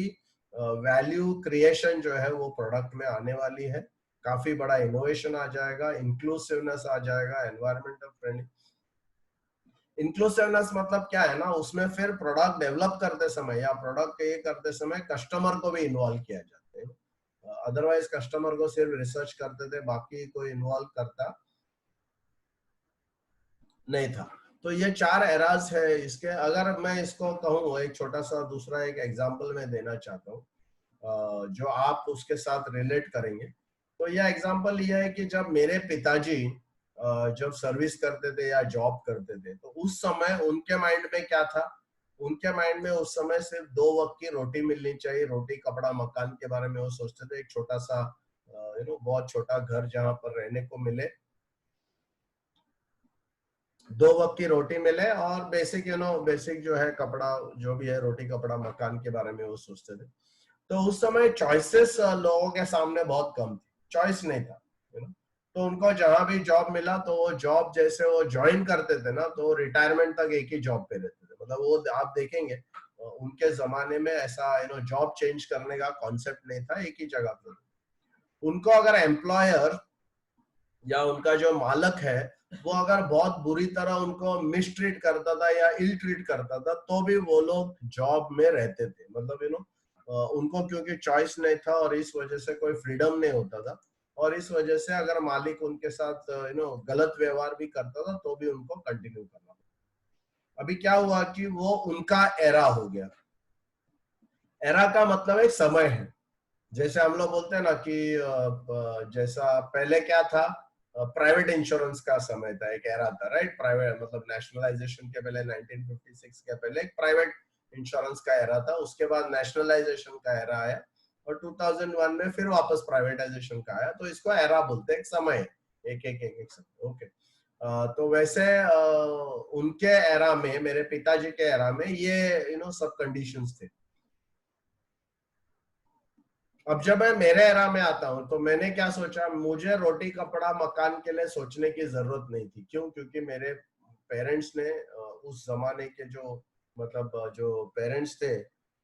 वैल्यू क्रिएशन जो है वो प्रोडक्ट में आने वाली है। काफी बड़ा इनोवेशन आ जाएगा, इंक्लूसिवनेस आ जाएगा, एनवायरमेंटल फ्रेंडली। इंक्लूसिवनेस मतलब क्या है ना, उसमें फिर प्रोडक्ट डेवलप करते समय या प्रोडक्ट ये करते समय कस्टमर को भी इन्वॉल्व किया जाता है। अदरवाइज कस्टमर को सिर्फ रिसर्च करते थे, बाकी कोई इन्वॉल्व करता नहीं था। तो ये 4 एराज है इसके। अगर मैं इसको कहूँ, एक छोटा सा दूसरा एक एग्जांपल मैं देना चाहता हूँ जो आप उसके साथ रिलेट करेंगे। तो यह एग्जांपल ये है कि जब मेरे पिताजी जब सर्विस करते थे या जॉब करते थे, तो उस समय उनके माइंड में क्या था? उनके माइंड में उस समय सिर्फ 2 वक्त की रोटी मिलनी चाहिए, रोटी कपड़ा मकान के बारे में वो सोचते थे। एक छोटा सा बहुत छोटा घर जहां पर रहने को मिले, 2 वक्त की रोटी मिले, और बेसिक बेसिक जो है कपड़ा, जो भी है रोटी कपड़ा मकान के बारे में वो सोचते थे। तो उस समय चॉइसेस लोगों के सामने बहुत कम थी, चॉइस नहीं था, तो उनको जहां भी जॉब मिला तो वो जॉब जैसे वो ज्वाइन करते थे ना, तो रिटायरमेंट तक एक ही जॉब पे रहते थे। मतलब वो आप देखेंगे उनके जमाने में ऐसा जॉब चेंज करने का कॉन्सेप्ट नहीं था, एक ही जगह पे। उनको अगर एम्प्लॉयर या उनका जो मालक है वो अगर बहुत बुरी तरह उनको मिसट्रीट करता था या इल ट्रीट करता था, तो भी वो लोग जॉब में रहते थे। मतलब उनको क्योंकि चॉइस नहीं था और इस वजह से कोई फ्रीडम नहीं होता था, और इस वजह से अगर मालिक उनके साथ गलत व्यवहार भी करता था तो भी उनको कंटिन्यू करना। अभी क्या हुआ कि वो उनका एरा हो गया। एरा का मतलब एक समय है। जैसे हम लोग बोलते हैं ना कि जैसा पहले क्या था, प्राइवेट इंश्योरेंस का समय था, एक एरा था, राइट? प्राइवेट मतलब नेशनलाइजेशन के पहले 1956 के पहले एक प्राइवेट इंश्योरेंस का एरा था, उसके बाद नेशनलाइजेशन का एरा आया, और 2001 में फिर वापस प्राइवेटाइजेशन का आया। तो इसको एरा बोलते हैं, एक समय, एक समय, ओके। तो वैसे उनके एरा में, मेरे पिताजी के एरा में ये सब कंडीशंस थे। अब जब मैं मेरे एरा में आता हूँ तो मैंने क्या सोचा, मुझे रोटी कपड़ा मकान के लिए सोचने की जरूरत नहीं थी। क्यों? क्योंकि मेरे पेरेंट्स ने उस जमाने के जो जो पेरेंट्स थे,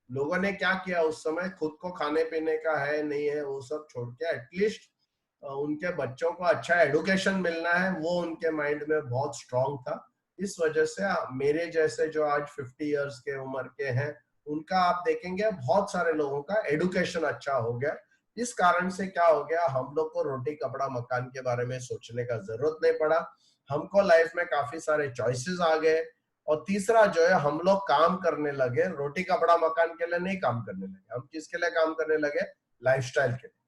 लोगों ने क्या किया उस समय, खुद को खाने पीने का है नहीं है वो सब छोड़ के एटलीस्ट उनके बच्चों को अच्छा एडुकेशन मिलना है, वो उनके माइंड में बहुत स्ट्रांग था। इस वजह से मेरे जैसे जो आज 50 इयर्स के उम्र के हैं, उनका आप देखेंगे बहुत सारे लोगों का एडुकेशन अच्छा हो गया। इस कारण से क्या हो गया, हम लोग को रोटी कपड़ा मकान के बारे में सोचने का जरूरत नहीं पड़ा। हमको लाइफ में काफी सारे चॉइसेस आ गए। और तीसरा जो है, हम लोग काम करने लगे, रोटी कपड़ा मकान के लिए नहीं काम करने लगे। हम किसके लिए काम करने लगे? लाइफस्टाइल के लिए।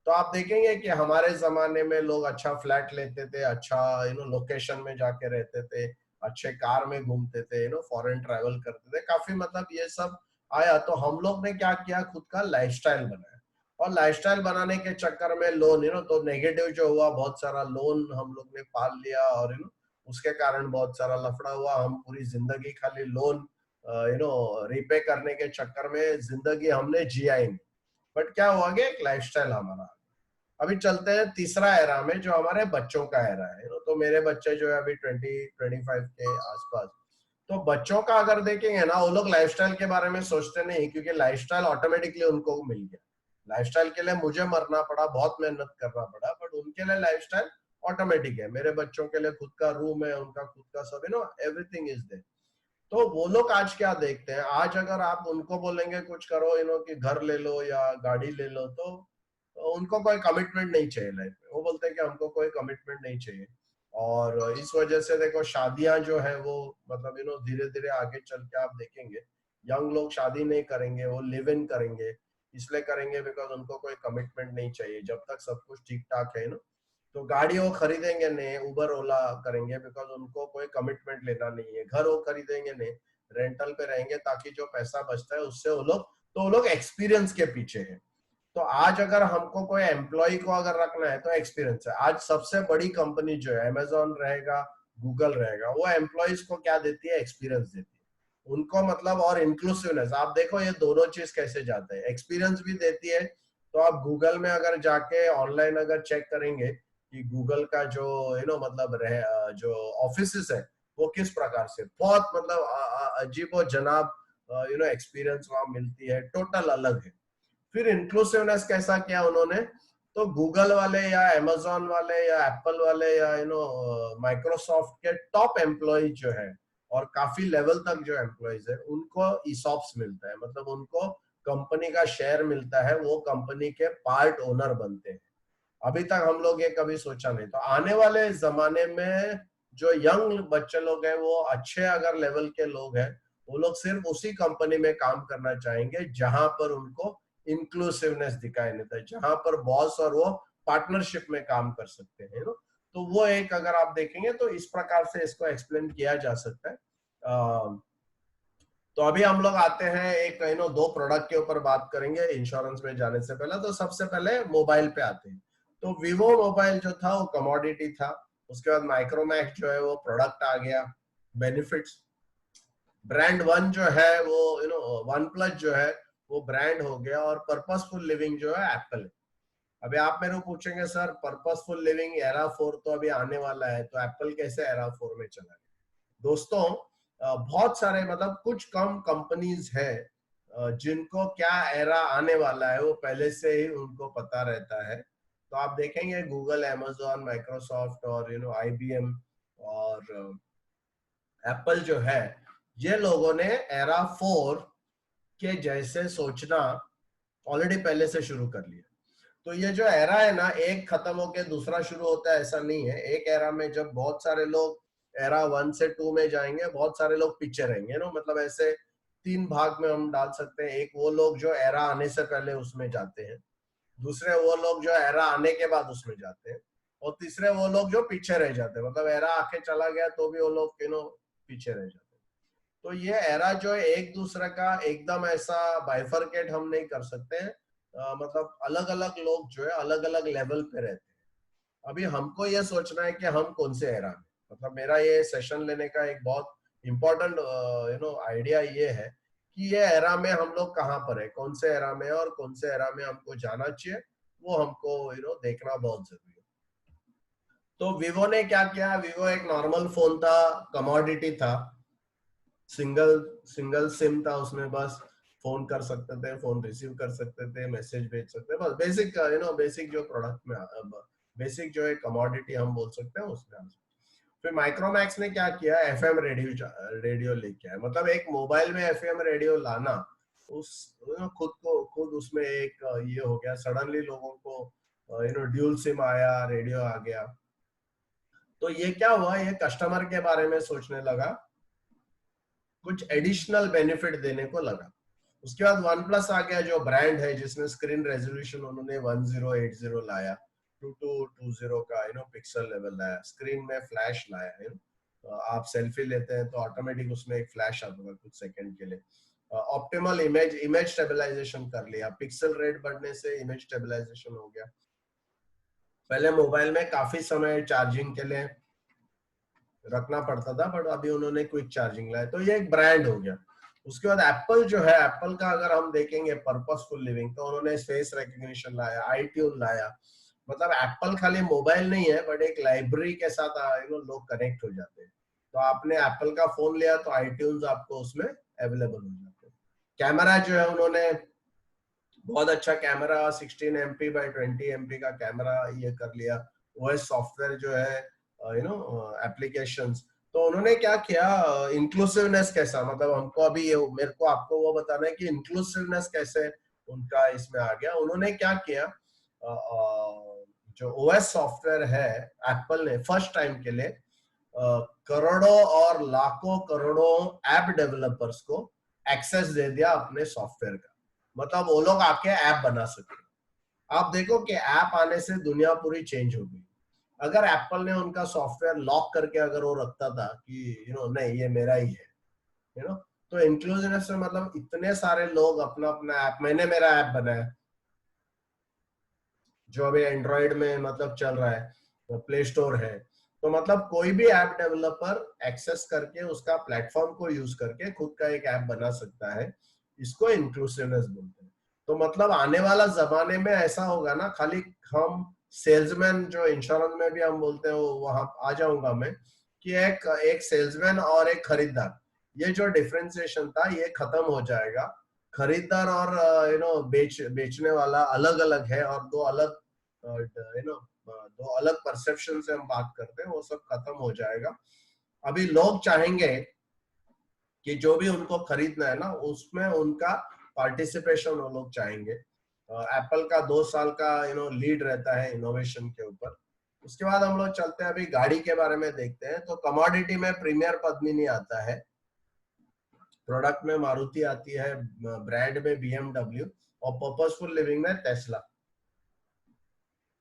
तो आप देखेंगे कि हमारे जमाने में लोग अच्छा फ्लैट लेते थे, अच्छा लोकेशन में जाके रहते थे, अच्छे कार में घूमते थे, फॉरेन ट्रैवल करते थे, काफी मतलब ये सब आया। तो हम लोग ने क्या किया, खुद का लाइफस्टाइल बनाया। और लाइफस्टाइल बनाने के चक्कर में लोन तो नेगेटिव जो हुआ, बहुत सारा लोन हम लोग ने पाल लिया, और उसके कारण बहुत सारा लफड़ा हुआ। हम पूरी जिंदगी खाली लोन रिपे करने के चक्कर में जिंदगी हमने जिया ही नहीं। बट क्या हुआ कि एक लाइफस्टाइल हमारा। अभी चलते हैं तीसरा एरा में, जो हमारे बच्चों का एरा है। तो मेरे बच्चे जो है अभी 20-25 के आसपास। तो बच्चों का अगर देखेंगे ना, वो लोग लाइफस्टाइल के बारे में सोचते नहीं, क्योंकि लाइफस्टाइल ऑटोमेटिकली उनको मिल गया। लाइफस्टाइल के लिए मुझे मरना पड़ा, बहुत मेहनत करना पड़ा, बट उनके लिए लाइफस्टाइल ऑटोमेटिक है। मेरे बच्चों के लिए खुद का रूम है, उनका खुद का सब एवरीथिंग इज देयर। तो वो लोग आज क्या देखते हैं, आज अगर आप उनको बोलेंगे कुछ करो कि घर ले लो या गाड़ी ले लो, तो उनको कोई कमिटमेंट नहीं चाहिए लाइफ में। वो बोलते हैं कि हमको कोई कमिटमेंट नहीं चाहिए। और इस वजह से देखो, शादियां जो है वो धीरे धीरे आगे चल के आप देखेंगे, यंग लोग शादी नहीं करेंगे, वो लिव इन करेंगे। इसलिए करेंगे बिकॉज उनको कोई कमिटमेंट नहीं चाहिए, जब तक सब कुछ ठीक ठाक है तो गाड़ी वो खरीदेंगे नहीं, उबर ओला करेंगे, बिकॉज उनको कोई कमिटमेंट लेना नहीं है। घर वो खरीदेंगे नहीं, रेंटल पे रहेंगे ताकि जो पैसा बचता है उससे वो लोग एक्सपीरियंस के पीछे है। तो आज अगर हमको कोई एम्प्लॉय को अगर रखना है तो एक्सपीरियंस है। आज सबसे बड़ी कंपनी जो है अमेजोन रहेगा, गूगल रहेगा, वो एम्प्लॉयज को क्या देती है? एक्सपीरियंस देती है उनको, मतलब, और इंक्लूसिवनेस। आप देखो ये दोनों चीज कैसे जाते हैं, एक्सपीरियंस भी देती है। तो आप गूगल में अगर जाके ऑनलाइन अगर चेक करेंगे कि गूगल का जो मतलब जो ऑफिस है वो किस प्रकार से, बहुत मतलब अजीबो जनाब एक्सपीरियंस वहां मिलती है, टोटल अलग है। फिर इंक्लूसिवनेस कैसा किया उन्होंने? तो गूगल वाले या अमेजोन वाले या एप्पल वाले या माइक्रोसॉफ्ट के टॉप एम्प्लॉय जो है और काफी लेवल तक जो एम्प्लॉयज है उनको ईसॉप्स मिलता है, मतलब उनको कंपनी का शेयर मिलता है, वो कंपनी के पार्ट ओनर बनते हैं। अभी तक हम लोग ये कभी सोचा नहीं। तो आने वाले जमाने में जो यंग बच्चे लोग हैं, वो अच्छे अगर लेवल के लोग हैं, वो लोग सिर्फ उसी कंपनी में काम करना चाहेंगे जहां पर उनको इंक्लूसिवनेस दिखाई देता है, जहां पर बॉस और वो पार्टनरशिप में काम कर सकते हैं ना। तो वो एक अगर आप देखेंगे तो इस प्रकार से इसको एक्सप्लेन किया जा सकता है। तो अभी हम लोग आते हैं एक दो प्रोडक्ट के ऊपर बात करेंगे इंश्योरेंस में जाने से पहले। तो सबसे पहले मोबाइल पे आते हैं। तो वीवो मोबाइल जो था वो कमोडिटी था, उसके बाद माइक्रोमैक्स जो है वो प्रोडक्ट आ गया, बेनिफिट्स। ब्रांड वन जो है वो वन प्लस जो है वो ब्रांड हो गया, और पर्पसफुल लिविंग जो है एप्पल है। अभी आप मेरे को पूछेंगे सर पर्पसफुल लिविंग एरा 4 तो अभी आने वाला है, तो एप्पल कैसे एरा 4 में चला गया? दोस्तों बहुत सारे मतलब कुछ कम कंपनीज है जिनको क्या एरा आने वाला है वो पहले से ही उनको पता रहता है। तो आप देखेंगे गूगल, अमेजोन, माइक्रोसॉफ्ट और आईबीएम और एप्पल जो है, ये लोगों ने एरा 4 के जैसे सोचना ऑलरेडी पहले से शुरू कर लिया। तो ये जो एरा है ना, एक खत्म होके दूसरा शुरू होता है ऐसा नहीं है। एक एरा में जब बहुत सारे लोग एरा 1 से 2 में जाएंगे, बहुत सारे लोग पीछे रहेंगे ना, मतलब ऐसे तीन भाग में हम डाल सकते हैं। एक वो लोग जो एरा आने से पहले उसमें जाते हैं, दूसरे वो लोग जो एरा आने के बाद उसमें जाते हैं, और तीसरे वो लोग जो पीछे रह जाते हैं, मतलब एरा आके चला गया तो भी वो लोग पीछे रह जाते हैं। तो ये एरा जो है एक दूसरे का एकदम ऐसा बाइफरकेट हम नहीं कर सकते हैं। मतलब अलग अलग लोग जो है अलग अलग लेवल पे रहते हैं। अभी हमको ये सोचना है कि हम कौन से एरा में, मतलब मेरा ये सेशन लेने का एक बहुत इंपॉर्टेंट आइडिया ये है कि ये एरा में हम लोग कहाँ पर है, कौन से एरा में है और कौन से एरा में हमको जाना चाहिए, वो हमको देखना बहुत जरूरी है। तो वीवो ने क्या किया? वीवो एक नॉर्मल फोन था, कमोडिटी था, सिंगल सिंगल सिम था उसमें, बस फोन कर सकते थे, फोन रिसीव कर सकते थे, मैसेज भेज सकते थे, बस बेसिक बेसिक जो प्रोडक्ट में बेसिक जो है कमोडिटी हम बोल सकते हैं उसमें। फिर माइक्रोमैक्स ने क्या किया? एफएम रेडियो लेके आया, मतलब एक मोबाइल में एफएम रेडियो लाना, उस खुद उसमें एक ये हो गया सडनली, लोगों को ड्यूल सिम आया, रेडियो आ गया। तो ये क्या हुआ, ये कस्टमर के बारे में सोचने लगा, कुछ एडिशनल बेनिफिट देने को लगा। उसके बाद वन प्लस आ गया जो ब्रांड है, जिसमें स्क्रीन रेजोल्यूशन उन्होंने 1080 लाया, 2220 का पिक्सल लेवल लाया, स्क्रीन में फ्लैश लाया है। आप सेल्फी लेते हैं तो ऑटोमेटिक उसमें एक फ्लैश आता है कुछ सेकंड के लिए। ऑप्टिमल इमेज स्टेबलाइजेशन कर लिया, पिक्सल रेट बढ़ने से इमेज स्टेबलाइजेशन हो गया। पहले मोबाइल में काफी समय चार्जिंग के लिए रखना पड़ता था, बट अभी उन्होंने क्विक चार्जिंग लाया, तो ये एक ब्रांड हो गया। उसके बाद एप्पल जो है, एप्पल का अगर हम देखेंगे पर्पसफुल लिविंग, तो उन्होंने फेस रिकग्निशन लाया, आईट्यून लाया। मतलब एप्पल खाली मोबाइल नहीं है, बट एक लाइब्रेरी के साथ लोग कनेक्ट हो जाते हैं। तो आपने एप्पल का फोन लिया तो आईट्यून्स आपको उसमें अवेलेबल हो जाते हैं। कैमरा जो है, उन्होंने बहुत अच्छा कैमरा 16 MP बाई 20 MP का कैमरा ये कर लिया। ओएस सॉफ्टवेयर जो है एप्लीकेशंस, तो उन्होंने क्या किया, इंक्लूसिवनेस कैसा, मतलब हमको अभी ये मेरे को आपको वो बताना है कि इंक्लूसिवनेस कैसे उनका इसमें आ गया। उन्होंने क्या किया, जो ओएस सॉफ्टवेयर है, एप्पल ने फर्स्ट टाइम के लिए करोड़ों और लाखों करोड़ों ऐप डेवलपर्स को एक्सेस दे दिया अपने सॉफ्टवेयर का, मतलब वो लोग आके ऐप बना सकते। आप देखो कि ऐप आने से दुनिया पूरी चेंज हो गई। अगर एप्पल ने उनका सॉफ्टवेयर लॉक करके अगर वो रखता था कि नहीं ये मेरा ही है, तो इंक्लूसिवनेस में मतलब इतने सारे लोग अपना अपना ऐप, मैंने मेरा ऐप बनाया जो अभी एंड्रॉइड में मतलब चल रहा है, प्ले स्टोर है, तो मतलब कोई भी ऐप डेवलपर एक्सेस करके उसका प्लेटफॉर्म को यूज करके खुद का एक ऐप बना सकता है। इसको इंक्लूसिवनेस बोलते हैं। तो मतलब आने वाला जमाने में ऐसा होगा ना, खाली हम सेल्समैन जो इंश्योरेंस में भी हम बोलते हैं, वहां आ जाऊंगा मैं, कि एक सेल्समैन और एक खरीदार, ये जो डिफरेंशिएशन था ये खत्म हो जाएगा। खरीदार और बेचने वाला अलग अलग है, और दो अलग दो अलग परसेप्शन से हम बात करते हैं, वो सब खत्म हो जाएगा। अभी लोग चाहेंगे कि जो भी उनको खरीदना है ना, उसमें उनका पार्टिसिपेशन वो लोग चाहेंगे। एप्पल का 2 साल का लीड रहता है इनोवेशन के ऊपर। उसके बाद हम लोग चलते हैं, अभी गाड़ी के बारे में देखते हैं। तो कमोडिटी में प्रीमियर पद्मिनी आता है, प्रोडक्ट में मारुति आती है, ब्रांड में बीएमडब्ल्यू, और पर्पसफुल लिविंग में टेस्ला।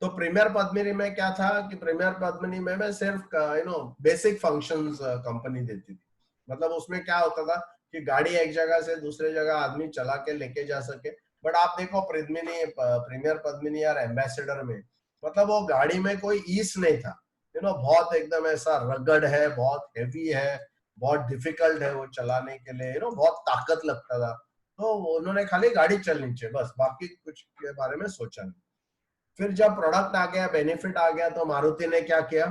तो प्रीमियर पद्मिनी में क्या था कि प्रीमियर पद्मिनी में मैं सिर्फ बेसिक फंक्शंस कंपनी देती थी। मतलब उसमें क्या होता था कि गाड़ी एक जगह से दूसरे जगह आदमी चला के लेके जा सके। बट आप देखो प्रीमियर पद्मिनी या एम्बेसडर में, मतलब वो गाड़ी में कोई ईस नहीं था, बहुत एकदम ऐसा रगड़ है, बहुत हेवी है, बहुत डिफिकल्ट है वो चलाने के लिए, बहुत ताकत लगता था। तो उन्होंने खाली गाड़ी चलनी चाहिए बस, बाकी कुछ के बारे में सोचा नहीं। फिर जब प्रोडक्ट आ गया, बेनिफिट आ गया, तो मारुति ने क्या किया,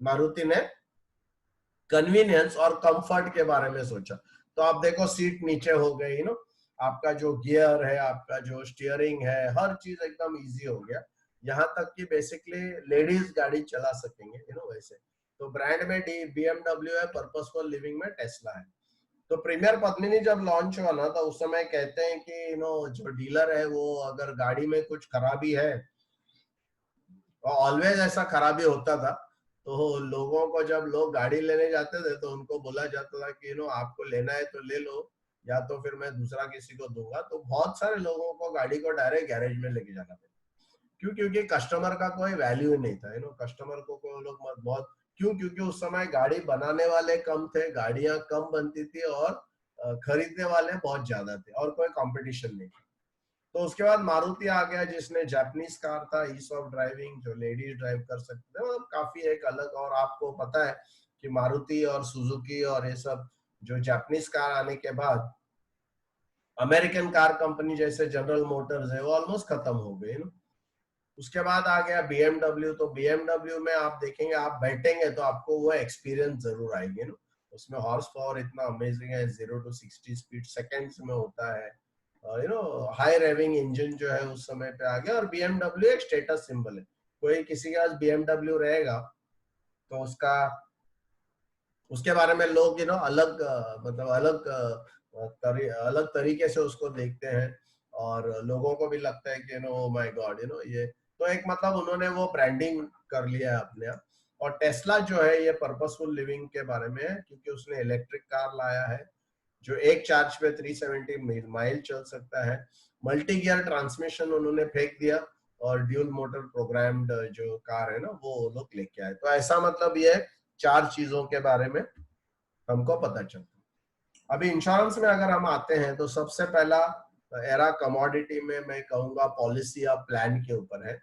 मारुति ने कन्वीनियंस और कंफर्ट के बारे में सोचा। तो आप देखो सीट नीचे हो गई, आपका जो गियर है, आपका जो स्टीयरिंग है, हर चीज एकदम इजी हो गया। यहाँ तक कि बेसिकली लेडीज गाड़ी चला सकेंगे, वैसे। तो ब्रांड में बीएमडब्ल्यू है, पर्पसफुल लिविंग में टेस्ला है। तो प्रीमियर पद्मिनी जब लॉन्च हुआ ना, तो उस समय कहते हैं कि जो डीलर है वो अगर गाड़ी में कुछ खराबी है, और ऑलवेज ऐसा खराबी होता था, तो लोगों को जब लोग गाड़ी लेने जाते थे तो उनको बोला जाता था कि आपको लेना है तो ले लो, या तो फिर मैं दूसरा किसी को दूंगा। तो बहुत सारे लोगों को गाड़ी को डायरेक्ट गैरेज में लेके जाना पड़ा। क्यों? क्योंकि कस्टमर का कोई वैल्यू नहीं था, कस्टमर को लोग बहुत, क्यों? क्योंकि उस समय गाड़ी बनाने वाले कम थे, गाड़ियां कम बनती थी, और खरीदने वाले बहुत ज्यादा थे, और कोई कंपटीशन नहीं था। तो उसके बाद मारुति आ गया, जिसने जापानीज कार था, ईज ऑफ ड्राइविंग, जो लेडीज ड्राइव कर सकते थे, मतलब काफी एक अलग। और आपको पता है कि मारुति और सुजुकी और ये सब जो जापानीज कार आने के बाद अमेरिकन कार कंपनी जैसे जनरल मोटर्स है, वो ऑलमोस्ट खत्म हो गई ना। उसके बाद आ गया बीएमडब्ल्यू। तो बीएमडब्ल्यू में आप देखेंगे, आप बैठेंगे तो आपको वो एक्सपीरियंस जरूर आएंगे ना। उसमें हॉर्स पावर इतना अमेजिंग है, 0 to 60 स्पीड सेकेंड्स में होता है। हाई रेविंग इंजन जो है उस समय पे आ गया। और बीएमडब्ल्यू एक स्टेटस सिंबल है, कोई किसी के पास बीएमडब्ल्यू रहेगा तो उसके बारे में लोग अलग मतलब अलग तरीके से उसको देखते हैं। और लोगों को भी लगता है कि माय गॉड, ये तो एक मतलब उन्होंने वो ब्रांडिंग कर लिया है अपने आप। और टेस्ला जो है ये पर्पसफुल लिविंग के बारे में है, क्योंकि उसने इलेक्ट्रिक कार लाया है जो एक चार्ज पे 370 माइल चल सकता है। मल्टी गियर ट्रांसमिशन उन्होंने फेंक दिया, और ड्यूल मोटर प्रोग्राम्ड जो कार है ना, वो लोग लेके आए। तो ऐसा मतलब ये 4 चीजों के बारे में हमको पता चलता। अभी इंश्योरेंस में अगर हम आते हैं, तो सबसे पहला एरा कमोडिटी में मैं कहूंगा पॉलिसी या प्लान के ऊपर है।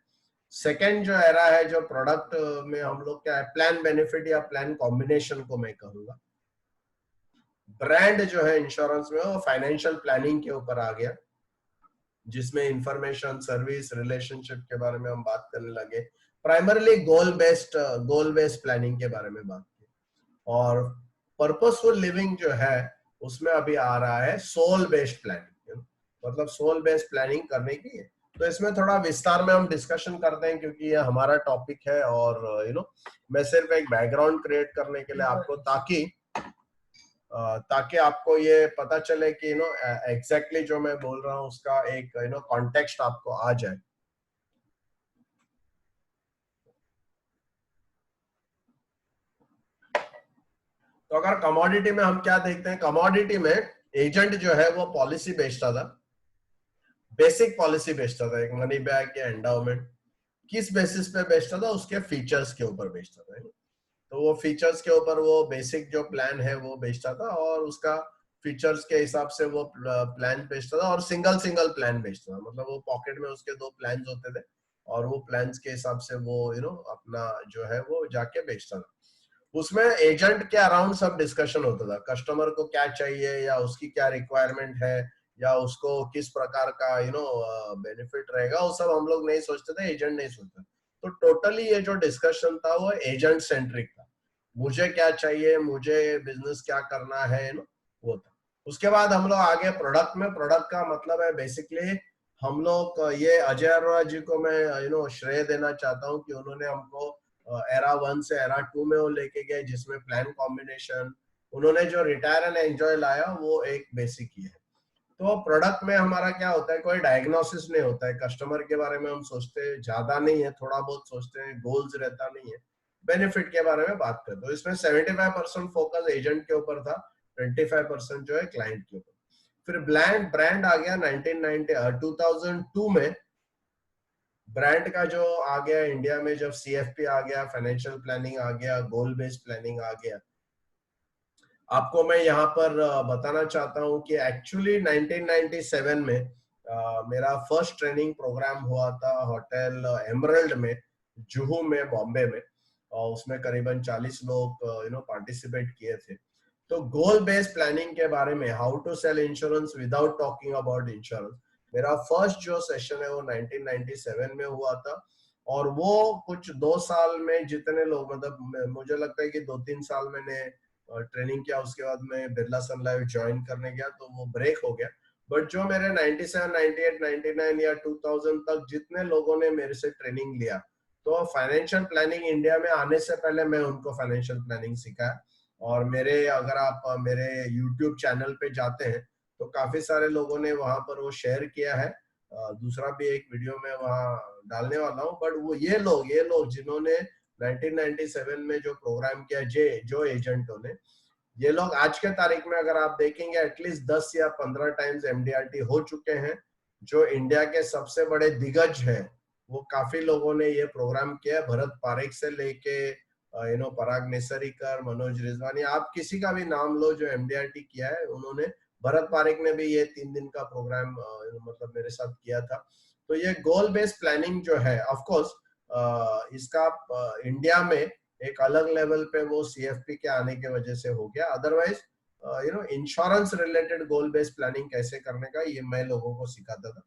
सेकेंड जो एरा है, जो प्रोडक्ट में हम लोग क्या है, प्लान बेनिफिट या प्लान कॉम्बिनेशन को मैं कहूंगा। ब्रांड जो है इंश्योरेंस में, वो फाइनेंशियल प्लानिंग के ऊपर आ गया, जिसमें इंफॉर्मेशन, सर्विस, रिलेशनशिप के बारे में हम बात करने लगे। प्राइमरीली गोल बेस्ड प्लानिंग के बारे में बात की। और पर्पसफुल लिविंग जो है, उसमें अभी आ रहा है सोल बेस्ड प्लानिंग, मतलब सोल बेस्ड प्लानिंग करने की है। तो इसमें थोड़ा विस्तार में हम डिस्कशन करते हैं, क्योंकि ये हमारा टॉपिक है। और मैं सिर्फ एक बैकग्राउंड क्रिएट करने के लिए आपको, ताकि आपको ये पता चले कि एग्जैक्टली जो मैं बोल रहा हूँ उसका एक कॉन्टेक्स्ट आपको आ जाए। तो अगर कमोडिटी में हम क्या देखते हैं, कमोडिटी में एजेंट जो है वो पॉलिसी बेचता था, बेसिक पॉलिसी बेचता था, एक मनी बैग या एंडाउमेंट। किस बेसिस पे बेचता था? उसके फीचर्स के ऊपर बेचता था। तो वो फीचर्स के ऊपर वो बेसिक जो प्लान है वो बेचता था, और उसका फीचर्स के हिसाब से वो प्लान बेचता था और सिंगल सिंगल प्लान बेचता था, मतलब वो पॉकेट में उसके 2 प्लान्स होते थे और वो प्लान्स के हिसाब से वो अपना जो है वो जाके बेचता था। उसमें एजेंट के अराउंड सब डिस्कशन होता था, कस्टमर को क्या चाहिए या उसकी क्या रिक्वायरमेंट है या उसको किस प्रकार का बेनिफिट रहेगा, वो सब हम लोग नहीं सोचते थे, एजेंट नहीं सोचता। तो टोटली ये जो डिस्कशन था वो एजेंट सेंट्रिक था, मुझे क्या चाहिए, मुझे बिजनेस क्या करना है, वो था। उसके बाद हम लोग आगे प्रोडक्ट में, प्रोडक्ट का मतलब है बेसिकली हम लोग ये अजय अरोड़ा जी को मैं श्रेय देना चाहता हूँ कि उन्होंने हमको एरा 1 से एरा 2 में वो लेके गए, जिसमें प्लान कॉम्बिनेशन उन्होंने जो रिटायर एंड एंजॉय लाया वो एक बेसिक ही है। तो प्रोडक्ट में हमारा क्या होता है, कोई डायग्नोसिस नहीं होता है, कस्टमर के बारे में हम सोचते ज्यादा नहीं है, थोड़ा बहुत सोचते हैं, गोल्स रहता नहीं है, बेनिफिट के बारे में बात करते हैं। तो इसमें 75% फोकस एजेंट के ऊपर था, 25% जो है क्लाइंट के ऊपर। फिर ब्रांड ब्रांड आ गया 2002 में। ब्रांड का जो आ गया इंडिया में, जब CFP आ गया, फाइनेंशियल प्लानिंग आ गया, गोल बेस्ड प्लानिंग आ गया। आपको मैं यहाँ पर बताना चाहता हूँ कि एक्चुअली 1997 में मेरा फर्स्ट ट्रेनिंग प्रोग्राम हुआ था होटल एमरल्ड में, जुहू में, बॉम्बे में, और उसमें करीबन 40 लोग पार्टिसिपेट किए थे। तो गोल बेस्ड प्लानिंग के बारे में, how to sell insurance without talking about insurance, मेरा फर्स्ट जो सेशन है वो 1997 में हुआ था। और वो कुछ 2 साल में जितने लोग, मतलब मुझे लगता है कि 2-3 साल मैंने ट्रेनिंग किया, उसके बाद मैं बिरला सन लाइफ ज्वाइन करने गया तो वो ब्रेक हो गया। बट जो मेरे 97, 98, 99 या 2000 तक जितने लोगों ने मेरे से ट्रेनिंग लिया, तो फाइनेंशियल प्लानिंग इंडिया में आने से पहले मैं उनको फाइनेंशियल प्लानिंग सिखाया। और अगर आप मेरे यूट्यूब चैनल पे जाते हैं तो काफी सारे लोगों ने वहां पर वो शेयर किया है, दूसरा भी एक वीडियो में वहां डालने वाला हूँ। बट वो ये लोग जिन्होंने 1997 में जो प्रोग्राम किया, जो एजेंटों ने, ये लोग आज के तारीख में अगर आप देखेंगे एटलीस्ट 10 या 15 टाइम्स MDRT हो चुके हैं। जो इंडिया के सबसे बड़े दिग्गज हैं वो काफी लोगों ने ये प्रोग्राम किया है, भरत पारेख से लेके पराग नेसरीकर, मनोज रिजवानी, आप किसी का भी नाम लो जो MDRT किया है उन्होंने। भरत पारेख ने भी ये 3 दिन का प्रोग्राम मतलब मेरे साथ किया था। तो ये गोल बेस्ड प्लानिंग जो है, ऑफ कोर्स इसका इंडिया में एक अलग लेवल पे वो CFP के आने के वजह से हो गया। अदरवाइज इंश्योरेंस रिलेटेड गोल बेस्ड प्लानिंग कैसे करने का ये मैं लोगों को सिखाता था।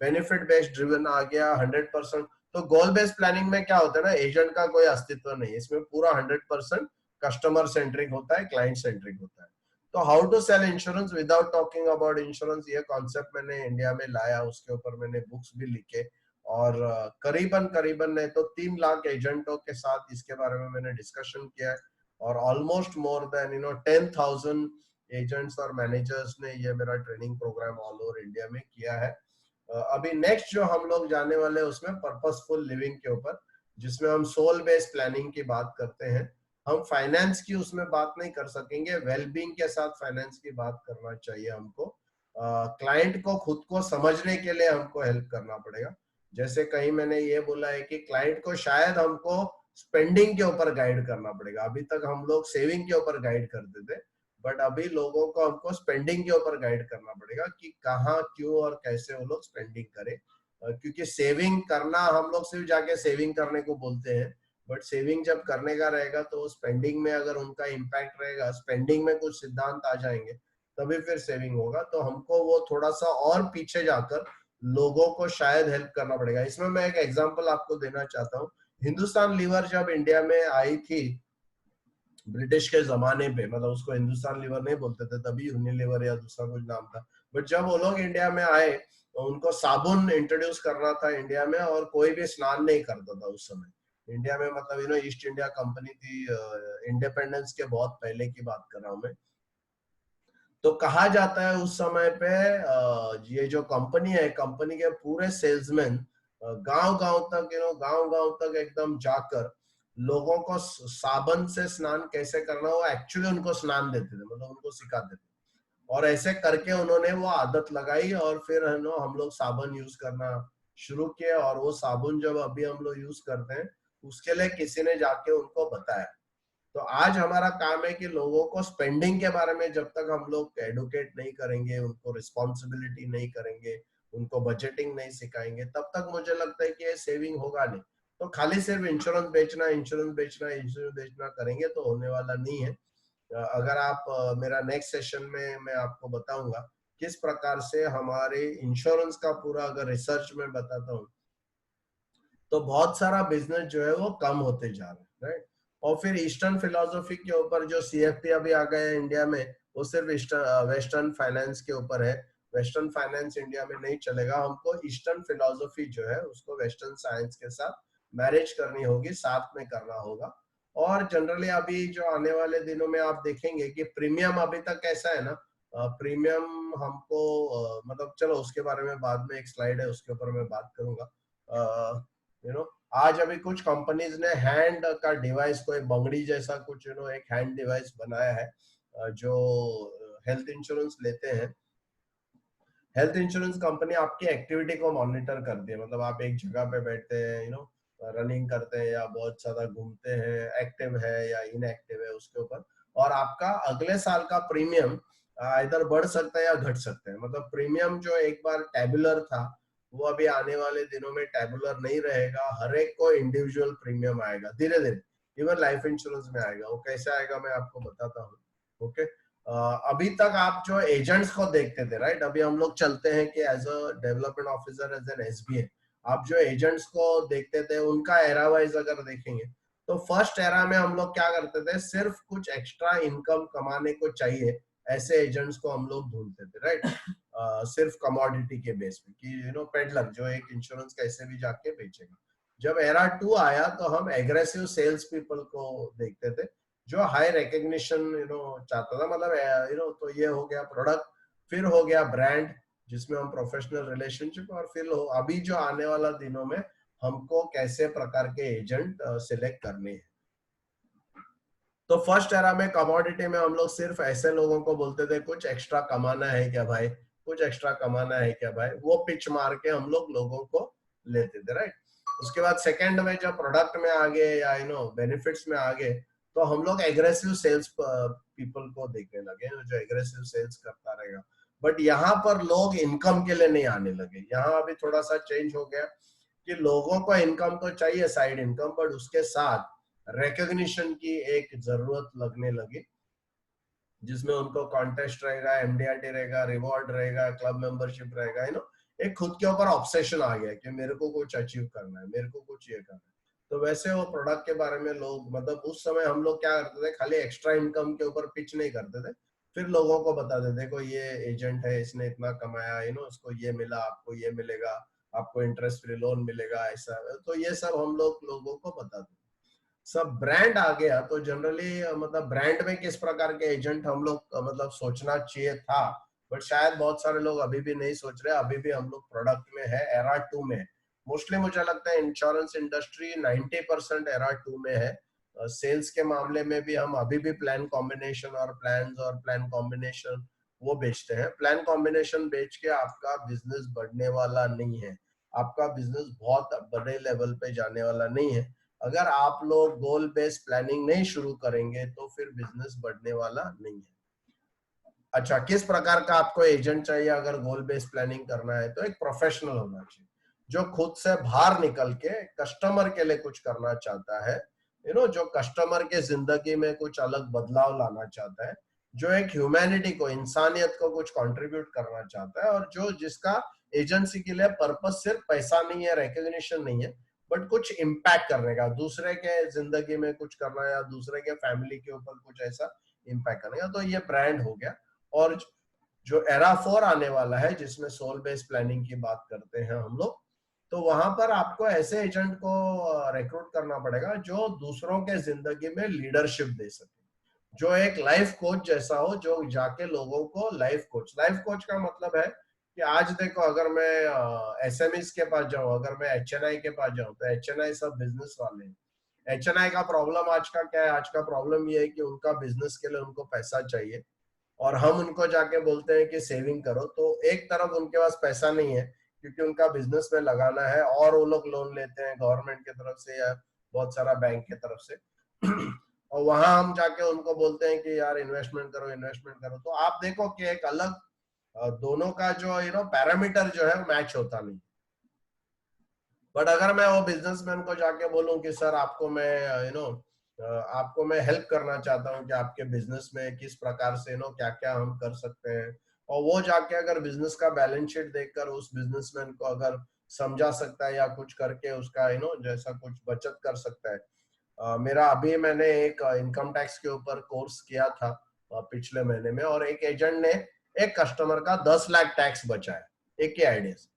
बेनिफिट बेस्ड ड्रिवन आ गया 100%। तो गोल बेस्ड प्लानिंग में क्या होता है ना, एजेंट का कोई अस्तित्व नहीं है, इसमें पूरा 100% कस्टमर सेंट्रिक होता है, क्लाइंट सेंट्रिक होता है। तो how to sell insurance without talking about insurance, ये कॉन्सेप्ट मैंने इंडिया में लाया, उसके ऊपर मैंने बुक्स भी लिखे और करीबन करीबन नहीं तो 3 लाख एजेंटों के साथ इसके बारे में मैंने डिस्कशन किया है। और ऑलमोस्ट मोर देन 10,000 एजेंट्स और मैनेजर्स ने ये मेरा training program all over India में किया है। अभी नेक्स्ट जो हम लोग जाने वाले हैं उसमें पर्पसफुल लिविंग के ऊपर, जिसमें हम सोल बेस्ड प्लानिंग की बात करते हैं। हम फाइनेंस की उसमें बात नहीं कर सकेंगे, वेलबींग के साथ फाइनेंस की बात करना चाहिए हमको। क्लाइंट को खुद को समझने के लिए हमको हेल्प करना पड़ेगा। जैसे कहीं मैंने ये बोला है कि क्लाइंट को शायद हमको स्पेंडिंग के ऊपर गाइड करना पड़ेगा। अभी तक हम लोग सेविंग के ऊपर गाइड करते थे, बट अभी लोगों को हमको स्पेंडिंग के ऊपर गाइड करना पड़ेगा कि कहाँ, क्यों और कैसे वो लोग स्पेंडिंग करें। क्योंकि सेविंग करना, हम लोग सिर्फ जाके सेविंग करने को बोलते हैं, बट सेविंग जब करने का रहेगा तो स्पेंडिंग में अगर उनका इम्पैक्ट रहेगा, स्पेंडिंग में कुछ सिद्धांत आ जाएंगे, तभी फिर सेविंग होगा। तो हमको वो थोड़ा सा और पीछे जाकर लोगों को शायद हेल्प करना पड़ेगा। इसमें मैं एक एग्जांपल आपको देना चाहता हूँ। हिंदुस्तान लीवर जब इंडिया में आई थी ब्रिटिश के जमाने पे, मतलब उसको हिंदुस्तान लीवर नहीं बोलते थे तभी, यूनिलीवर या दूसरा कुछ नाम था। बट जब वो लोग इंडिया में आए तो उनको साबुन इंट्रोड्यूस करना था इंडिया में, और कोई भी स्नान नहीं करता था उस समय इंडिया में। मतलब ईस्ट इंडिया कंपनी थी, इंडिपेंडेंस के बहुत पहले की बात कर रहा हूँ मैं। तो कहा जाता है उस समय पे ये जो कंपनी है, कंपनी के पूरे सेल्समैन गांव गांव तक गांव गांव तक एकदम जाकर लोगों को साबुन से स्नान कैसे करना, वो एक्चुअली उनको स्नान देते थे, मतलब उनको सिखाते थे। और ऐसे करके उन्होंने वो आदत लगाई और फिर हम लोग साबुन यूज करना शुरू किए। और वो साबुन जब अभी हम लोग यूज करते हैं, उसके लिए किसी ने जाके उनको बताया। तो आज हमारा काम है कि लोगों को स्पेंडिंग के बारे में जब तक हम लोग एडुकेट नहीं करेंगे, उनको रिस्पॉन्सिबिलिटी नहीं करेंगे, उनको बजटिंग नहीं सिखाएंगे, तब तक मुझे लगता है कि ये सेविंग होगा नहीं। तो खाली सिर्फ इंश्योरेंस बेचना, इंश्योरेंस बेचना, इंश्योरेंस बेचना करेंगे तो होने वाला नहीं है। अगर आप मेरा नेक्स्ट सेशन में मैं आपको बताऊंगा किस प्रकार से हमारे इंश्योरेंस का पूरा अगर रिसर्च में बताता हूँ, तो बहुत सारा बिजनेस जो है वो कम होते जा रहा है, राइट। और फिर ईस्टर्न फिलोसफी के ऊपर जो सीएफपी अभी आ गए इंडिया में, वो सिर्फ वेस्टर्न फाइनेंस के ऊपर है। वेस्टर्न फाइनेंस इंडिया में नहीं चलेगा, हमको ईस्टर्न फिलोसफी जो है उसको वेस्टर्न साइंस के साथ मैरिज करनी होगी, साथ में करना होगा। और जनरली अभी जो आने वाले दिनों में आप देखेंगे कि प्रीमियम अभी तक कैसा है ना, प्रीमियम हमको मतलब चलो उसके बारे में बाद में एक स्लाइड है उसके ऊपर मैं बात करूंगा। यू नो आज अभी कुछ कंपनीज ने हैंड का डिवाइस, कोई बंगड़ी जैसा कुछ एक हैंड डिवाइस बनाया है, जो हेल्थ इंश्योरेंस लेते हैं। हेल्थ इंश्योरेंस कंपनी आपकी एक्टिविटी को मॉनिटर करती है, मतलब आप एक जगह पे बैठते हैं, रनिंग करते हैं या बहुत ज्यादा घूमते हैं, एक्टिव है या इनएक्टिव है उसके ऊपर। और आपका अगले साल का प्रीमियम इधर बढ़ सकता है या घट सकता है। मतलब प्रीमियम जो एक बार टैबुलर था, वो अभी आने वाले दिनों में टैबुलर नहीं रहेगा, हर एक को इंडिविजुअल प्रीमियम आएगा धीरे धीरे। इवन लाइफ इंश्योरेंस में आएगा। वो कैसे आएगा मैं आपको बताता हूँ। ओके। अभी तक आप जो एजेंट्स को देखते थे, राइट, अभी हम लोग चलते हैं कि as a development officer, as an SBA, आप जो एजेंट्स को देखते थे उनका एरा वाइज अगर देखेंगे, तो फर्स्ट एरा में हम लोग क्या करते थे, सिर्फ कुछ एक्स्ट्रा इनकम कमाने को चाहिए ऐसे एजेंट्स को हम लोग ढूंढते थे, राइट। सिर्फ कमोडिटी के बेस पे कि पेडलर जो एक इंश्योरेंस कैसे भी जाके बेचेगा। जब एरा 2 आया तो हम एग्रेसिव सेल्स पीपल को देखते थे, जो हाई रिकग्निशन चाहता था। मतलब तो ये हो गया प्रोडक्ट, फिर हो गया ब्रांड जिसमें हम प्रोफेशनल रिलेशनशिप, और फिर अभी जो आने वाला दिनों में हमको कैसे प्रकार के एजेंट सिलेक्ट करने हैं। तो फर्स्ट एरा में कमोडिटी में हम लोग सिर्फ ऐसे लोगों को बोलते थे, कुछ एक्स्ट्रा कमाना है क्या भाई, कुछ एक्स्ट्रा कमाना है क्या भाई, वो पिच मार के हम लोग लोगों को लेते थे, राइट। उसके बाद सेकंड में जब प्रोडक्ट में आ गए या बेनिफिट्स में आ गए, तो हम लोग एग्रेसिव सेल्स पीपल को देखने लगे, जो एग्रेसिव सेल्स करता रहेगा। बट यहाँ पर लोग इनकम के लिए नहीं आने लगे। यहाँ अभी थोड़ा सा चेंज हो गया कि लोगों को इनकम तो चाहिए, साइड इनकम, बट उसके साथ रिकॉग्निशन की एक जरूरत लगने लगी, जिसमें उनको कॉन्टेस्ट रहेगा, एमडीआरटी रहेगा, रिवॉर्ड रहेगा, क्लब मेंबरशिप रहेगा, एक खुद के ऊपर ऑब्सेशन आ गया कि मेरे को कुछ अचीव करना है, मेरे को कुछ ये करना है। तो वैसे वो प्रोडक्ट के बारे में लोग, मतलब उस समय हम लोग क्या करते थे, खाली एक्स्ट्रा इनकम के ऊपर पिच नहीं करते थे, फिर लोगों को बताते, देखो ये एजेंट है, इसने इतना कमाया, उसको ये मिला, आपको ये मिलेगा, आपको इंटरेस्ट फ्री लोन मिलेगा, ऐसा। तो ये सब हम लोग लोगों को बताते। सब ब्रांड आ गया तो जनरली मतलब ब्रांड में किस प्रकार के एजेंट हम लोग मतलब सोचना चाहिए था, बट शायद बहुत सारे लोग अभी भी नहीं सोच रहे। अभी भी हम लोग प्रोडक्ट में है, एरा 2 में। मोस्टली मुझे लगता है इंश्योरेंस इंडस्ट्री 90% एरा 2 में है। सेल्स के मामले में भी हम अभी भी प्लान कॉम्बिनेशन और प्लान कॉम्बिनेशन वो बेचते हैं। प्लान कॉम्बिनेशन बेच के आपका बिजनेस बढ़ने वाला नहीं है, आपका बिजनेस बहुत बड़े लेवल पे जाने वाला नहीं है। अगर आप लोग गोल बेस्ड प्लानिंग नहीं शुरू करेंगे तो फिर बिजनेस बढ़ने वाला नहीं है। अच्छा, किस प्रकार का आपको एजेंट चाहिए अगर गोल बेस्ड प्लानिंग करना है? तो एक प्रोफेशनल होना चाहिए जो खुद से बाहर निकल के कस्टमर के लिए कुछ करना चाहता है, जो कस्टमर के जिंदगी में कुछ अलग बदलाव लाना चाहता है, जो एक ह्यूमैनिटी को, इंसानियत को कुछ कंट्रीब्यूट करना चाहता है, और जो जिसका एजेंसी के लिए पर्पस सिर्फ पैसा नहीं है, रिकॉग्निशन नहीं है, बट कुछ इम्पैक्ट करने का, दूसरे के जिंदगी में कुछ करना या दूसरे के फैमिली के ऊपर कुछ ऐसा इम्पैक्ट करने का। तो ये ब्रांड हो गया। और जो एरा 4 आने वाला है जिसमें सोल बेस्ड प्लानिंग की बात करते हैं हम लोग, तो वहां पर आपको ऐसे एजेंट को रिक्रूट करना पड़ेगा जो दूसरों के जिंदगी में लीडरशिप दे सके, जो एक लाइफ कोच जैसा हो, जो जाके लोगों को लाइफ कोच का मतलब है कि आज देखो, अगर मैं एसएमईस के पास जाऊं, अगर मैं एचएनआई के पास जाऊं, तो एचएनआई सब बिजनेस वाले हैं। एचएनआई का प्रॉब्लम आज का क्या है? आज का प्रॉब्लम ये है कि उनका बिजनेस के लिए उनको पैसा चाहिए, और हम उनको जाके बोलते हैं कि सेविंग करो। तो एक तरफ उनके पास पैसा नहीं है क्योंकि उनका बिजनेस में लगाना है, और वो लोग लोन लेते हैं गवर्नमेंट की तरफ से या बहुत सारा बैंक की तरफ से। और वहां हम जाके उनको बोलते हैं कि यार इन्वेस्टमेंट करो, इन्वेस्टमेंट करो। तो आप देखो कि एक अलग दोनों का जो पैरामीटर जो है मैच होता नहीं। बट अगर मैं वो बिजनेसमैन को जाके बोलूं कि सर आपको मैं आपको मैं हेल्प करना चाहता हूं कि आपके बिजनेस में किस प्रकार से क्या क्या हम कर सकते हैं, और वो जाके अगर बिजनेस का बैलेंस शीट देखकर उस बिजनेसमैन को अगर समझा सकता है या कुछ करके उसका जैसा कुछ बचत कर सकता है। मेरा अभी मैंने एक इनकम टैक्स के ऊपर कोर्स किया था पिछले महीने में, और एक एजेंट ने एक कस्टमर का 10 लाख टैक्स बचाया एक ही आइडिया से।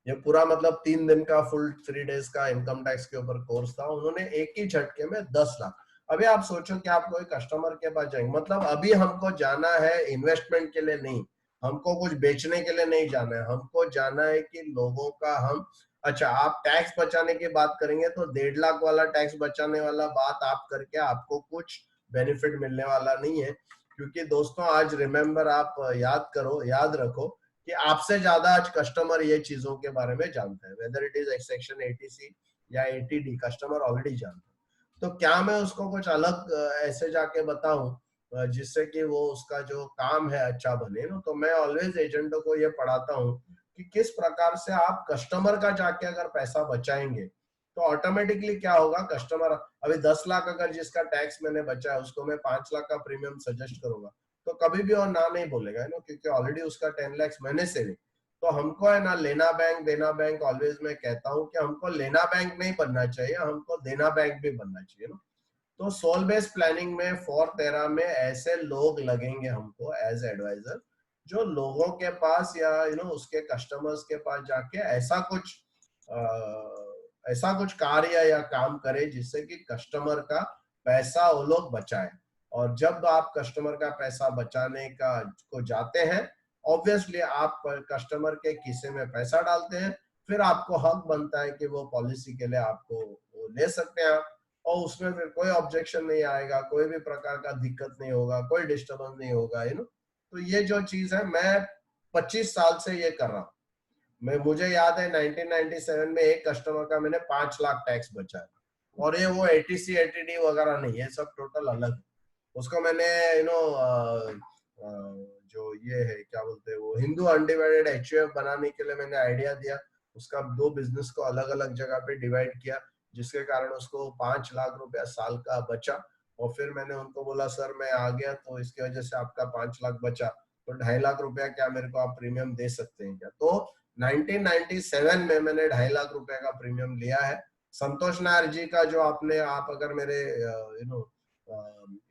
ये पूरा मतलब 3 दिन का फुल 3 डेज का इनकम टैक्स के ऊपर कोर्स था, उन्होंने एक ही झटके में 10 लाख। अभी आप सोचो कि आप कोई कस्टमर के पास जाएंगे, मतलब अभी हमको जाना है इन्वेस्टमेंट के लिए नहीं, हमको कुछ बेचने के लिए नहीं जाना है, हमको जाना है कि लोगों का हम अच्छा आप टैक्स बचाने की बात करेंगे तो 1.5 लाख वाला टैक्स बचाने वाला बात आप करके आपको कुछ बेनिफिट मिलने वाला नहीं है। क्योंकि दोस्तों आज रिमेम्बर, आप याद करो, याद रखो कि आपसे ज्यादा आज कस्टमर ये चीजों के बारे में जानता है, whether it is section 80C या 80D, कस्टमर ऑलरेडी जानता है। तो क्या मैं उसको कुछ अलग ऐसे जाके बताऊं जिससे कि वो उसका जो काम है अच्छा बने ना। तो मैं ऑलवेज एजेंटों को ये पढ़ाता हूँ कि किस प्रकार से आप कस्टमर का जाके अगर पैसा बचाएंगे तो ऑटोमेटिकली क्या होगा, कस्टमर अभी 10 लाख अगर जिसका टैक्स मैंने बचाया उसको मैं 5 लाख का प्रीमियम सजेस्ट करूंगा तो कभी भी वो ना नहीं बोलेगा, है ना, क्योंकि ऑलरेडी उसका 10 लाख मैंने सेविंग। तो हमको है ना लेना बैंक देना बैंक, ऑलवेज मैं कहता हूँ कि हमको लेना बैंक नहीं बनना चाहिए, हमको देना बैंक भी बनना चाहिए ना। तो सोल बेस्ड प्लानिंग में 413 में ऐसे लोग लगेंगे हमको एज एडवाइजर, जो लोगों के पास या उसके कस्टमर्स के पास जाके ऐसा कुछ कार्य या काम करे जिससे कि कस्टमर का पैसा वो लोग बचाए। और जब आप कस्टमर का पैसा बचाने का को जाते हैं, ऑब्वियसली आप कस्टमर के खीसे में पैसा डालते हैं, फिर आपको हक बनता है कि वो पॉलिसी के लिए आपको वो ले सकते हैं आप, और उसमें फिर कोई ऑब्जेक्शन नहीं आएगा, कोई भी प्रकार का दिक्कत नहीं होगा, कोई डिस्टर्बेंस नहीं होगा, तो ये जो चीज है मैं 25 साल से ये कर रहा हूँ। मुझे याद है 1997 में एक कस्टमर का मैंने 5 लाख टैक्स बचाया, और ये वो 80C 80D वगैरह नहीं है, सब टोटल अलग है। उसको मैंने जो ये है क्या बोलते हैं वो हिंदू अनडिवाइडेड HUF बनाने के लिए मैंने आइडिया दिया, उसका 2 बिजनेस को अलग अलग जगह पे डिवाइड किया, जिसके कारण उसको 5 लाख रुपया साल का बचा। और फिर मैंने उनको बोला सर मैं आ गया तो इसकी वजह से आपका 5 लाख बचा, तो 2.5 लाख रुपया क्या मेरे को आप प्रीमियम दे सकते हैं क्या। तो 1997 में मैंने 2.5 लाख रुपए का प्रीमियम लिया है। संतोष नायर जी का जो आप अगर मेरे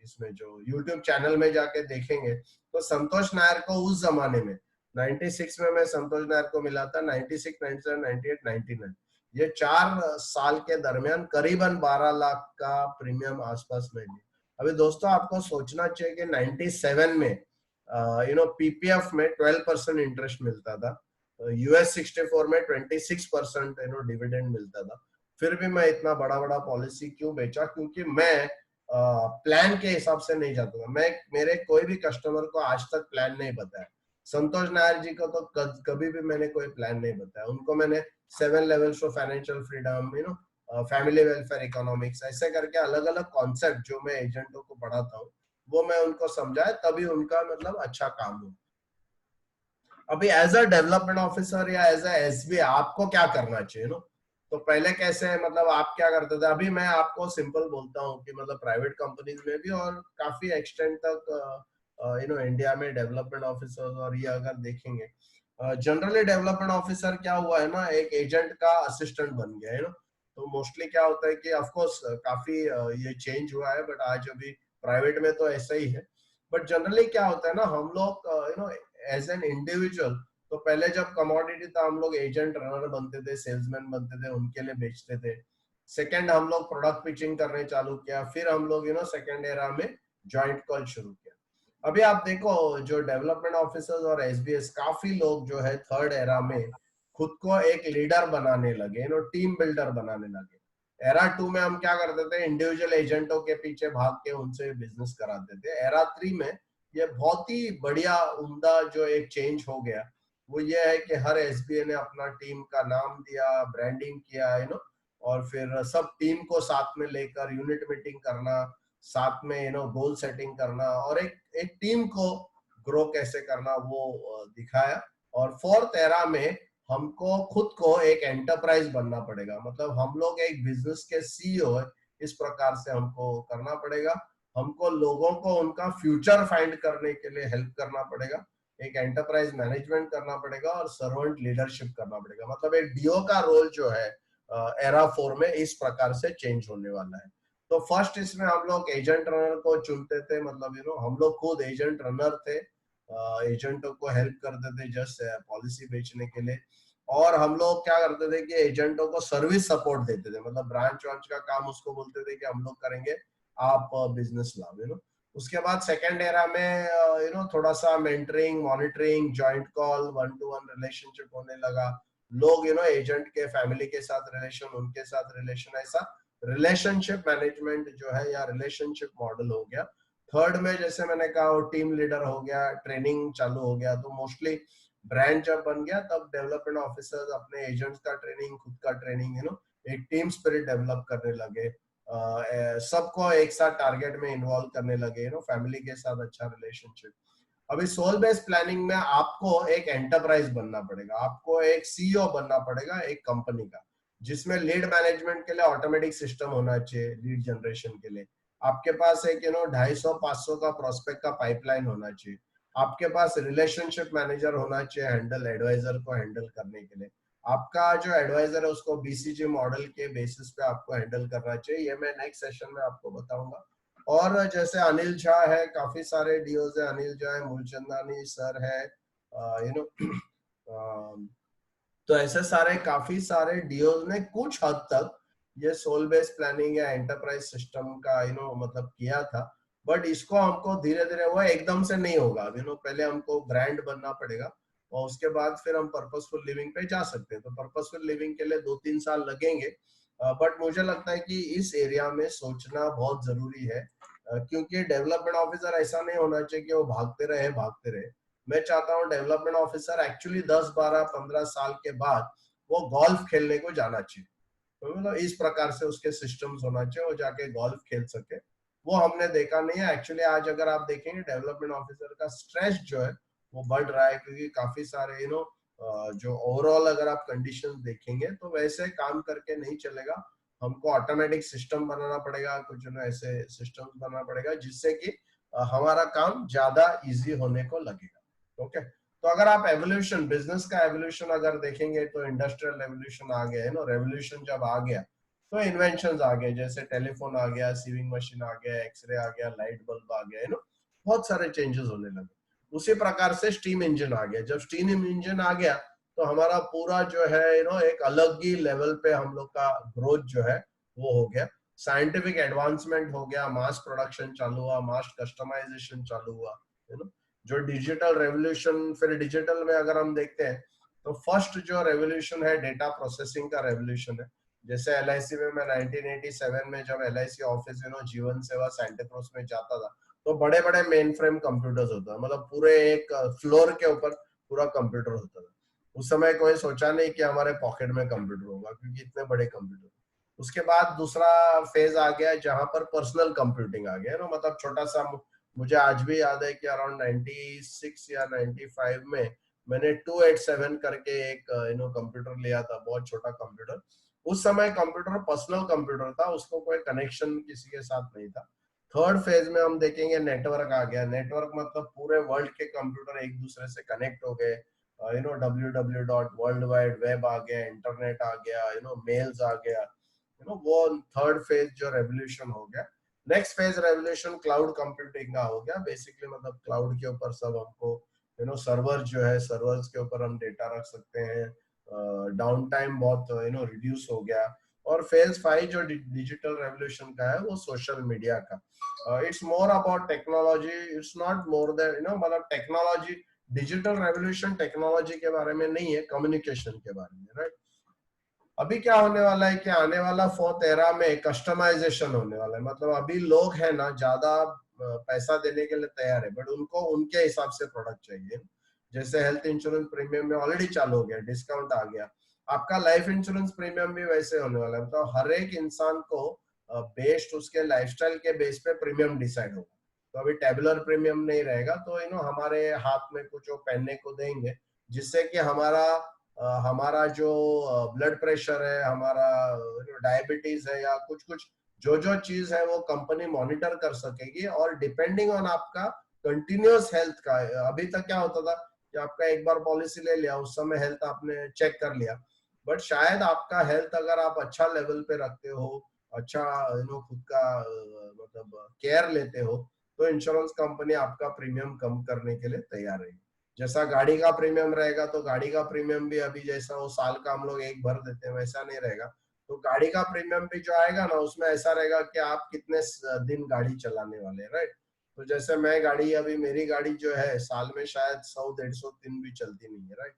इसमें जो YouTube चैनल में जाके देखेंगे तो संतोष नायर को उस जमाने में 96 में मैं संतोष नायर को मिला था, 96, 97, 98, 99, ये 4 साल के दरमियान करीबन 12 लाख का प्रीमियम आसपास में लिया। अभी दोस्तों आपको सोचना चाहिए कि 97 में PPF में 12% इंटरेस्ट मिलता था, US 64 में 26% डिविडेंड मिलता था, फिर भी मैं इतना बड़ा बड़ा पॉलिसी क्यों बेचा, क्योंकि मैं प्लान के हिसाब से नहीं जाता था। मैं मेरे कोई भी कस्टमर को आज तक प्लान नहीं बताया, संतोष नायर जी को तो कभी भी मैंने कोई प्लान नहीं बताया, उनको मैंने 7 levels of financial freedom, family welfare economics, ऐसे करके अलग अलग कॉन्सेप्ट जो मैं एजेंटों को पढ़ाता हूँ वो मैं उनको समझाया, तभी उनका मतलब अच्छा काम हो। अभी एज अ डेवलपमेंट ऑफिसर या एज अ SB आपको क्या करना चाहिए तो पहले कैसे मतलब आप क्या करते थे, अभी मैं आपको सिंपल बोलता हूँ कि मतलब प्राइवेट कंपनीज में भी और काफी एक्सटेंड तक इंडिया में डेवलपमेंट ऑफिसर, और ये अगर देखेंगे जनरली डेवलपमेंट ऑफिसर क्या हुआ है ना, एक एजेंट का असिस्टेंट बन गया है तो मोस्टली क्या होता है कि ऑफकोर्स काफी ये चेंज हुआ है, बट आज अभी प्राइवेट में तो ऐसा ही है। बट जनरली क्या होता है ना, हम लोग एज एन इंडिविजुअल, तो पहले जब कमोडिटी था हम लोग एजेंट रनर बनते थे, सेल्समैन बनते थे, उनके लिए बेचते थे। सेकंड हम लोग प्रोडक्ट पिचिंग करने चालू किया, फिर हम लोग सेकंड एरा में जॉइंट कॉल शुरू किया। अभी आप देखो जो डेवलपमेंट ऑफिसर्स और SBS काफी लोग जो है थर्ड एरा में खुद को एक लीडर बनाने लगे, टीम बिल्डर बनाने लगे। एरा 2 में हम क्या करते थे, इंडिविजुअल एजेंटों के पीछे भाग के उनसे बिजनेस कराते थे। एरा 3 में ये बहुत ही बढ़िया उम्दा जो एक चेंज हो गया वो ये है कि हर SBA ने अपना टीम का नाम दिया, ब्रांडिंग किया, और फिर सब टीम को साथ में लेकर यूनिट मीटिंग करना, साथ में गोल सेटिंग करना, और एक एक टीम को ग्रो कैसे करना वो दिखाया। और फोर्थ एरा में हमको खुद को एक एंटरप्राइज बनना पड़ेगा, मतलब हम लोग एक बिजनेस के सीईओ है, इस प्रकार से हमको करना पड़ेगा। हमको लोगों को उनका फ्यूचर फाइंड करने के लिए हेल्प करना पड़ेगा, एक एंटरप्राइज मैनेजमेंट करना पड़ेगा और सर्वेंट लीडरशिप करना पड़ेगा। मतलब एक डीओ का रोल जो है एरा 4 में इस प्रकार से चेंज होने वाला है। तो फर्स्ट इसमें हम लोग एजेंट रनर को चुनते थे, मतलब हम लोग खुद एजेंट रनर थे, एजेंटों को हेल्प करते थे जस्ट पॉलिसी बेचने के लिए। और हम लोग क्या करते थे कि एजेंटों को सर्विस सपोर्ट देते थे, मतलब ब्रांच वांच का काम उसको बोलते थे कि हम लोग करेंगे, आप बिजनेस लाओ। उसके बाद सेकेंड एरा में थोड़ा सा mentoring, monitoring, joint call, 1-to-1 relationship होने लगा। लोग एजेंट के फैमिली के साथ रिलेशन, उनके साथ रिलेशन, ऐसा रिलेशनशिप मैनेजमेंट जो है या रिलेशनशिप मॉडल हो गया। थर्ड में जैसे मैंने कहा टीम लीडर हो गया, ट्रेनिंग चालू हो गया। तो मोस्टली ब्रांड जब बन गया तब डेवलपमेंट ऑफिसर्स अपने एजेंट्स का ट्रेनिंग, खुद का ट्रेनिंग, एक टीम स्पिरिट डेवलप करने लगे, सबको एक साथ टारगेट में इन्वॉल्व करने लगे, फैमिली के साथ अच्छा रिलेशनशिप। अभी सोल बेस्ड प्लानिंग में आपको एक एंटरप्राइज बनना पड़ेगा, आपको एक सीईओ बनना पड़ेगा एक कंपनी का, जिसमें लीड मैनेजमेंट के लिए ऑटोमेटिक सिस्टम होना चाहिए, लीड जनरेशन के लिए आपके पास एक 250-500 का प्रोस्पेक्ट का पाइपलाइन होना चाहिए, आपके पास रिलेशनशिप मैनेजर होना चाहिए हैंडल एडवाइजर को हैंडल करने के लिए, आपका जो एडवाइजर है उसको बीसीजी मॉडल के बेसिस पे आपको हैंडल करना चाहिए। ये मैं नेक्स्ट सेशन में आपको बताऊंगा। और जैसे अनिल झा है, काफी सारे डीओज है, अनिल झा है, मूलचंदानी सर है, यू नो तो ऐसे सारे काफी सारे डीओज ने कुछ हद तक ये सोल बेस्ड प्लानिंग या एंटरप्राइज सिस्टम का मतलब किया था। बट इसको हमको धीरे धीरे, वो एकदम से नहीं होगा, पहले हमको ब्रांड बनना पड़ेगा और उसके बाद फिर हम पर्पसफुल लिविंग पे जा सकते हैं। तो पर्पसफुल लिविंग के लिए 2-3 साल लगेंगे। बट मुझे लगता है कि इस एरिया में सोचना बहुत जरूरी है, क्योंकि डेवलपमेंट ऑफिसर ऐसा नहीं होना चाहिए कि वो भागते रहे। मैं चाहता हूँ डेवलपमेंट ऑफिसर एक्चुअली 10-12-15 साल के बाद वो गोल्फ खेलने को जाना चाहिए। तो मतलब इस प्रकार से उसके सिस्टम्स होना चाहिए, वो जाके गोल्फ खेल सके। वो हमने देखा नहीं है एक्चुअली। आज अगर आप देखेंगे डेवलपमेंट ऑफिसर का स्ट्रेस जो है वो बढ़ रहा है, क्योंकि काफी सारे जो ओवरऑल अगर आप कंडीशंस देखेंगे तो वैसे काम करके नहीं चलेगा। हमको ऑटोमेटिक सिस्टम बनाना पड़ेगा, कुछ ऐसे सिस्टम्स बनाना पड़ेगा जिससे कि हमारा काम ज्यादा इजी होने को लगेगा। ओके, तो अगर आप एवोल्यूशन, बिजनेस का एवोल्यूशन अगर देखेंगे तो इंडस्ट्रियल रेवोल्यूशन आ गया है रेवोल्यूशन जब आ गया तो इन्वेंशंस आ गए, जैसे टेलीफोन आ गया, सीविंग मशीन आ गया, एक्सरे आ गया, लाइट बल्ब आ गया, बहुत सारे चेंजेस होने लगे। उसी प्रकार से स्टीम इंजन आ गया। जब स्टीम इंजन आ गया तो हमारा पूरा जो है एक अलग ही लेवल पे हम लोग का ग्रोथ जो है वो हो गया। साइंटिफिक एडवांसमेंट हो गया, मास प्रोडक्शन चालू हुआ, मास कस्टमाइजेशन चालू हुआ, जो डिजिटल रेवोल्यूशन। फिर डिजिटल में अगर हम देखते हैं तो फर्स्ट जो रेवोल्यूशन है डेटा प्रोसेसिंग का रेवोल्यूशन है। जैसे LIC में मैं 1987 में जब LIC ऑफिस जीवन सेवा सैंटाक्रूज में जाता था तो बड़े बड़े मेन फ्रेम कंप्यूटर्स होता, मतलब पूरे एक फ्लोर के ऊपर पूरा कंप्यूटर होता था। उस समय कोई सोचा नहीं कि हमारे पॉकेट में कंप्यूटर होगा, क्योंकि इतने बड़े कंप्यूटर। उसके बाद दूसरा फेज आ गया जहां पर पर्सनल कंप्यूटिंग आ गया, मतलब छोटा सा। मुझे आज भी याद है कि अराउंड 96 या 95 में मैंने 287 करके एक कंप्यूटर लिया था, बहुत छोटा कंप्यूटर। उस समय कंप्यूटर पर्सनल कंप्यूटर था, उसको कोई कनेक्शन किसी के साथ नहीं था। थर्ड फेज में हम देखेंगे नेटवर्क आ गया। नेटवर्क मतलब पूरे वर्ल्ड के कंप्यूटर एक दूसरे से कनेक्ट हो गए, www.worldwide आ गया, इंटरनेट आ गया, मेल्स आ गया, वो थर्ड फेज जो रेवोल्यूशन हो गया। Next phase revolution cloud computing का हो गया। बेसिकली मतलब क्लाउड के ऊपर सब हमको सर्वर जो है, सर्वर्स के ऊपर हम डेटा रख सकते हैं, डाउन टाइम बहुत रिड्यूस हो गया। और फेज 5 जो डिजिटल रेवोल्यूशन का है वो सोशल मीडिया का। It's more about technology, it's not more than मतलब टेक्नोलॉजी। डिजिटल रेवोल्यूशन टेक्नोलॉजी के बारे में नहीं है, कम्युनिकेशन के बारे में, राइट। अभी क्या होने वाला है कि आने वाला फोर्थ एरा में कस्टमाइजेशन होने वाला है। मतलब अभी लोग है ना ज्यादा पैसा देने के लिए तैयार है, बट उनको उनके हिसाब से प्रोडक्ट चाहिए। जैसे हेल्थ इंश्योरेंस प्रीमियम में ऑलरेडी चालू हो गया, डिस्काउंट आ गया। आपका लाइफ इंश्योरेंस प्रीमियम भी वैसे होने वाला है, तो हर एक इंसान को बेस्ड उसके लाइफस्टाइल के बेस पे प्रीमियम डिसाइड होगा। तो अभी टेबुलर प्रीमियम नहीं रहेगा, तो हमारे हाथ में कुछ वो पहनने को देंगे, जिससे कि हमारा जो ब्लड प्रेशर है, हमारा डायबिटीज है, या कुछ कुछ जो जो चीज है वो कंपनी मॉनिटर कर सकेगी। और डिपेंडिंग ऑन आपका कंटिन्यूअस हेल्थ का, अभी तक क्या होता था कि आपका एक बार पॉलिसी ले लिया, उस समय हेल्थ आपने चेक कर लिया, बट शायद आपका हेल्थ अगर आप अच्छा लेवल पे रखते हो, अच्छा खुद का मतलब केयर लेते हो, तो इंश्योरेंस कंपनी आपका प्रीमियम कम करने के लिए तैयार है। जैसा गाड़ी का प्रीमियम रहेगा, तो गाड़ी का प्रीमियम भी अभी जैसा वो साल का हम लोग एक भर देते हैं वैसा नहीं रहेगा। तो गाड़ी का प्रीमियम भी जो आएगा ना, उसमें ऐसा रहेगा कि आप कितने दिन गाड़ी चलाने वाले, राइट। तो जैसे अभी मेरी गाड़ी जो है साल में शायद 100-150 दिन भी चलती नहीं है, राइट।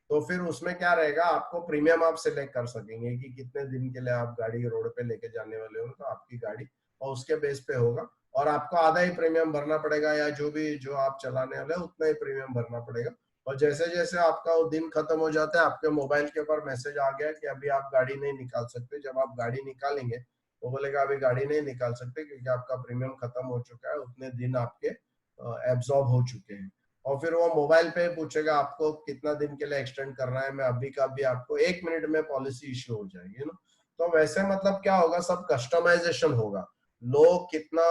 तो फिर उसमें क्या रहेगा, आपको प्रीमियम आप सिलेक्ट कर सकेंगे कि कितने दिन के लिए आप गाड़ी रोड पे लेके जाने वाले हो, तो आपकी गाड़ी और उसके बेस पे होगा। और आपको आधा ही प्रीमियम भरना पड़ेगा, या जो आप चलाने वाले उतना ही प्रीमियम भरना पड़ेगा। और जैसे जैसे आपका वो दिन खत्म हो जाता है, आपके मोबाइल के ऊपर मैसेज आ गया कि अभी आप गाड़ी नहीं निकाल सकते। जब आप गाड़ी निकालेंगे, वो बोलेगा अभी गाड़ी नहीं निकाल सकते क्योंकि आपका प्रीमियम खत्म हो चुका है, उतने दिन आपके एब्जॉर्ब हो चुके हैं। और फिर वो मोबाइल पे पूछेगा आपको कितना दिन के लिए एक्सटेंड करना है, मैं अभी का अभी आपको 1 मिनट में पॉलिसी इश्यू हो जाएगी ना। तो वैसे मतलब क्या होगा, सब कस्टमाइजेशन होगा। लोग कितना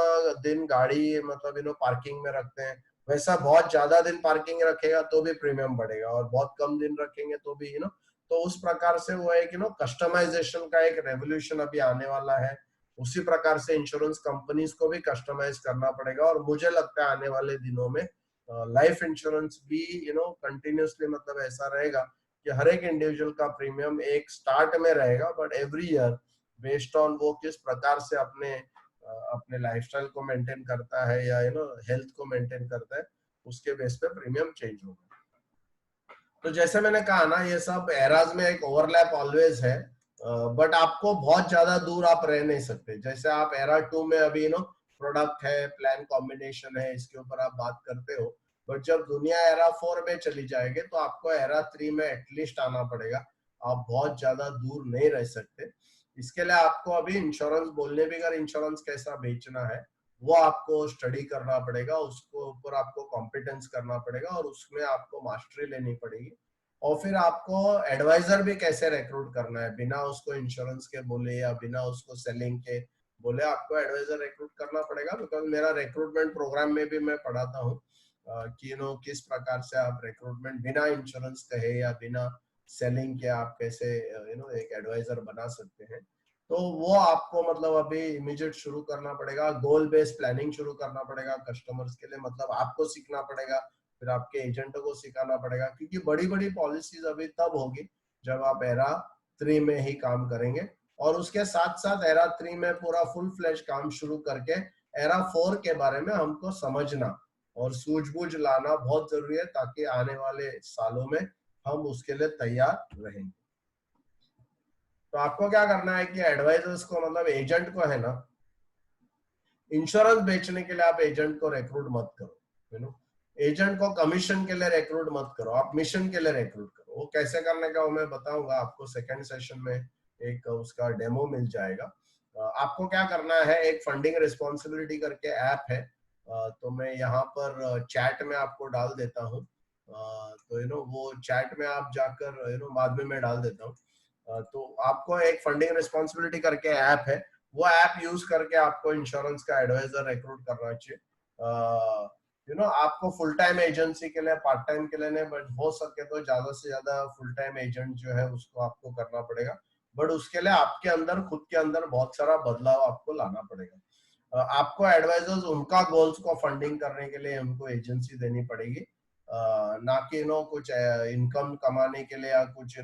दिन गाड़ी मतलब पार्किंग में रखते हैं, वैसा बहुत ज्यादा दिन पार्किंग रखेगा तो भी प्रीमियम बढ़ेगा, और बहुत कम दिन रखेंगे तो भी तो उस प्रकार से वो एक कस्टमाइजेशन का एक रेवोल्यूशन अभी आने वाला है। उसी प्रकार से इंश्योरेंस कंपनीज को भी कस्टमाइज करना पड़ेगा। और मुझे लगता है आने वाले दिनों में लाइफ इंश्योरेंस भी कंटिन्यूसली मतलब ऐसा रहेगा कि हर एक इंडिविजुअल का प्रीमियम एक स्टार्ट में रहेगा, but every year based on वो किस प्रकार से अपने लाइफस्टाइल को मेंटेन करता है, या हेल्थ को मेंटेन करता है, उसके बेस पे प्रीमियम चेंज होगा। तो जैसे मैंने कहा ना, ये सब एराज में एक ओवरलैप ऑलवेज है, बट आपको बहुत ज्यादा दूर आप रह नहीं सकते। जैसे आप एरा 2 में अभी प्रोडक्ट है, प्लान कॉम्बिनेशन है, इसके ऊपर आप बात करते हो, बट जब दुनिया एरा 4 में चली जाएगी तो आपको एरा 3 में एटलीस्ट आना पड़ेगा। आप बहुत ज्यादा दूर नहीं रह सकते। इसके लिए आपको अभी इंश्योरेंस बोलने भी, अगर इंश्योरेंस कैसा बेचना है वो आपको स्टडी करना पड़ेगा, उसको ऊपर आपको कॉम्पिटेंस करना पड़ेगा, और उसमें आपको मास्टरी लेनी पड़ेगी। और फिर आपको एडवाइजर भी कैसे रिक्रूट करना है, बिना उसको इंश्योरेंस के बोले या बिना उसको सेलिंग के बोले, आपको एडवाइजर रिक्रूट करना पड़ेगा। बिकॉज मेरा रिक्रूटमेंट प्रोग्राम में भी मैं पढ़ाता हूँ कि किस प्रकार से आप रिक्रूटमेंट बिना इंश्योरेंस कहे या बिना सेलिंग के आप कैसे एक एडवाइजर बना सकते हैं। तो वो आपको मतलब अभी इमीडिएट शुरू करना पड़ेगा। गोल बेस्ड प्लानिंग शुरू करना पड़ेगा कस्टमर्स के लिए, मतलब आपको सीखना पड़ेगा, फिर आपके एजेंटों को सिखाना पड़ेगा, क्योंकि बड़ी बड़ी पॉलिसीज अभी तब होगी जब आप एरा 3 में ही काम करेंगे। और उसके साथ साथ एरा 3 में पूरा फुल फ्लैश काम शुरू करके एरा 4 के बारे में हमको समझना और सूझबूझ लाना बहुत जरूरी है, ताकि आने वाले सालों में हम उसके लिए तैयार रहेंगे। तो आपको क्या करना है कि एडवाइजर्स को, मतलब एजेंट को है ना, इंश्योरेंस बेचने के लिए आप एजेंट को रिक्रूट मत करो। एजेंट को कमीशन के लिए रिक्रूट मत करो, आप मिशन के लिए रिक्रूट करो। वो कैसे करने का वो मैं बताऊंगा आपको, सेकंड सेशन में एक उसका डेमो मिल जाएगा। आपको क्या करना है, एक फंडिंग रिस्पॉन्सिबिलिटी करके ऐप है, तो मैं यहाँ पर चैट में आपको डाल देता हूँ। तो वो चैट में आप जाकर बाद में मैं डाल देता हूँ। तो आपको एक फंडिंग रिस्पॉन्सिबिलिटी करके ऐप है, वो ऐप यूज करके आपको इंश्योरेंस का एडवाइजर रिक्रूट करना चाहिए। आपको फुल टाइम एजेंसी के लिए, पार्ट टाइम के लिए नहीं, बट हो सके तो ज्यादा से ज्यादा फुल टाइम एजेंट जो है उसको आपको करना पड़ेगा। बट उसके लिए आपके अंदर, खुद के अंदर बहुत सारा बदलाव आपको लाना पड़ेगा। आपको एडवाइजर्स उनका गोल्स को फंडिंग करने के लिए उनको एजेंसी देनी पड़ेगी, ना कि कुछ इनकम कमाने के लिए या कुछ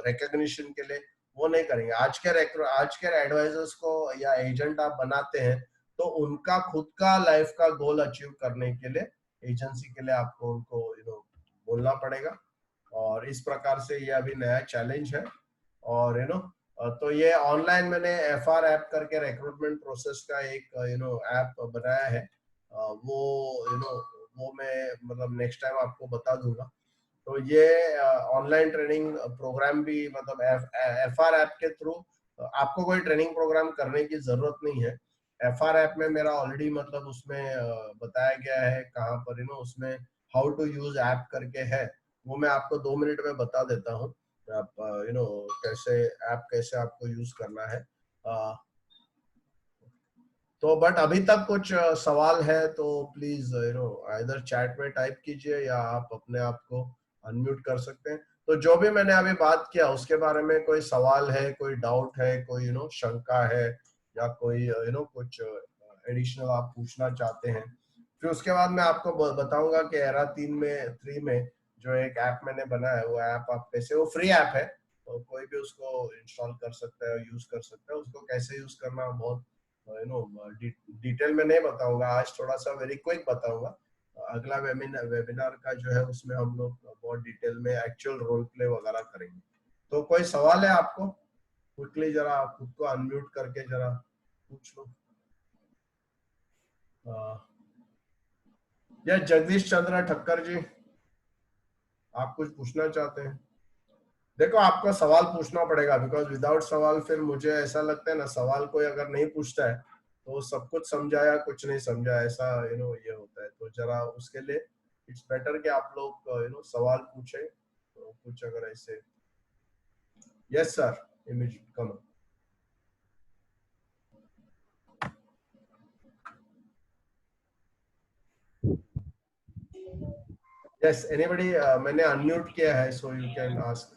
रिकग्निशन के लिए वो नहीं करेंगे। आज के एडवाइजर्स को या एजेंट आप बनाते हैं तो उनका खुद का लाइफ का गोल अचीव करने के लिए एजेंसी के लिए आपको उनको बोलना पड़ेगा। और इस प्रकार से ये अभी नया चैलेंज है। और तो ये ऑनलाइन मैंने FR ऐप करके रिक्रूटमेंट प्रोसेस का एक ऐप बनाया है। वो वो मैं मतलब नेक्स्ट टाइम आपको बता दूंगा। तो ये ऑनलाइन ट्रेनिंग प्रोग्राम भी मतलब FR ऐप के थ्रू आपको कोई ट्रेनिंग प्रोग्राम करने की जरूरत नहीं है। FR ऐप में मेरा ऑलरेडी मतलब उसमें बताया गया है कहाँ पर उसमें हाउ टू यूज ऐप करके है, वो मैं आपको 2 मिनट में बता देता हूँ। आप कैसे ऐप कैसे आपको यूज करना है। तो बट अभी तक कुछ सवाल है तो प्लीज इधर चैट में टाइप कीजिए या आप अपने आप को अनम्यूट कर सकते हैं। तो जो भी मैंने अभी बात किया उसके बारे में कोई सवाल है, कोई डाउट है, कोई शंका है, या कोई कुछ एडिशनल आप पूछना चाहते हैं। फिर उसके बाद मैं आपको बताऊंगा कि एरा 3 में जो एक ऐप मैंने बनाया है, वो ऐप आप कैसे, वो फ्री ऐप है तो कोई भी उसको इंस्टॉल कर सकता है, यूज कर सकता है। उसको कैसे यूज करना बहुत डिटेल में नहीं बताऊंगा आज, थोड़ा सा वेरी क्विक बताऊंगा। अगला वेबिनार का जो है उसमें हम लोग बहुत डिटेल में एक्चुअल रोल प्ले वगैरह करेंगे। तो कोई सवाल है आपको? क्विकली जरा खुद को अनम्यूट करके जरा पूछ लो। या जगदीश चंद्र ठक्कर जी, आप कुछ पूछना चाहते हैं? देखो आपको सवाल पूछना पड़ेगा, बिकॉज विदाउट सवाल फिर मुझे ऐसा लगता है ना, सवाल कोई अगर नहीं पूछता है तो सब कुछ समझाया कुछ नहीं समझा, ऐसा ये होता है। तो जरा उसके लिए इट्स बेटर कि आप लोग सवाल पूछे। तो कुछ अगर ऐसे, yes sir, image come. Yes anybody, मैंने अनम्यूट किया है so you can ask.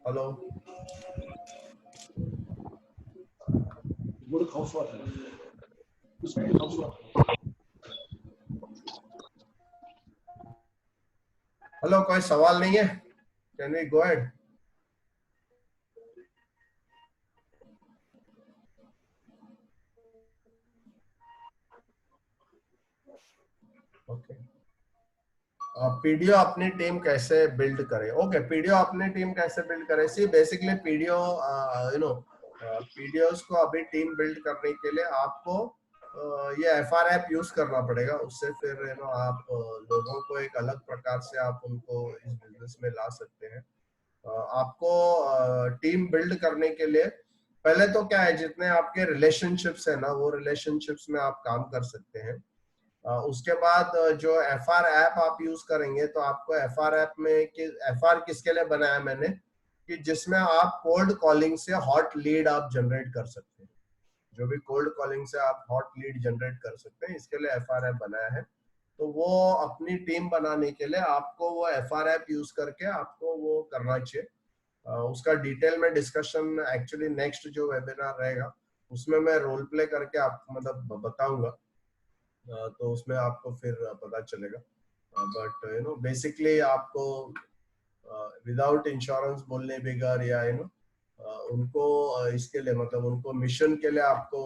Hello, Wurde Kaufwort. Hello, कोई सवाल नहीं है? Can we go ahead? Okay. PDO अपनी टीम कैसे बिल्ड करे? ओके, पीडीओ अपनी टीम कैसे बिल्ड करे? सी बेसिकली पीडीओ पीडीओस को अभी टीम बिल्ड करने के लिए आपको ये एफआर ऐप यूज करना पड़ेगा। उससे फिर आप लोगों को एक अलग प्रकार से आप उनको इस बिजनेस में ला सकते हैं। आपको टीम बिल्ड करने के लिए पहले तो क्या है, जितने आपके रिलेशनशिप्स है ना, वो रिलेशनशिप्स में आप काम कर सकते हैं। उसके बाद जो एफआर ऐप आप यूज करेंगे तो आपको एफआर ऐप में कि एफआर किसके लिए बनाया मैंने, कि जिसमें आप कोल्ड कॉलिंग से हॉट लीड आप जनरेट कर सकते हैं। जो भी कोल्ड कॉलिंग से आप हॉट लीड जनरेट कर सकते हैं, इसके लिए एफआर ऐप बनाया है। तो वो अपनी टीम बनाने के लिए आपको वो एफआर ऐप यूज करके आपको वो करना चाहिए। उसका डिटेल में डिस्कशन एक्चुअली नेक्स्ट जो वेबिनार रहेगा उसमें मैं रोल प्ले करके आपको मतलब बताऊंगा। तो उसमें आपको फिर पता चलेगा। बट बेसिकली आपको विदाउट इंश्योरेंस बोलने बगैर या उनको इसके लिए मतलब उनको मिशन के लिए आपको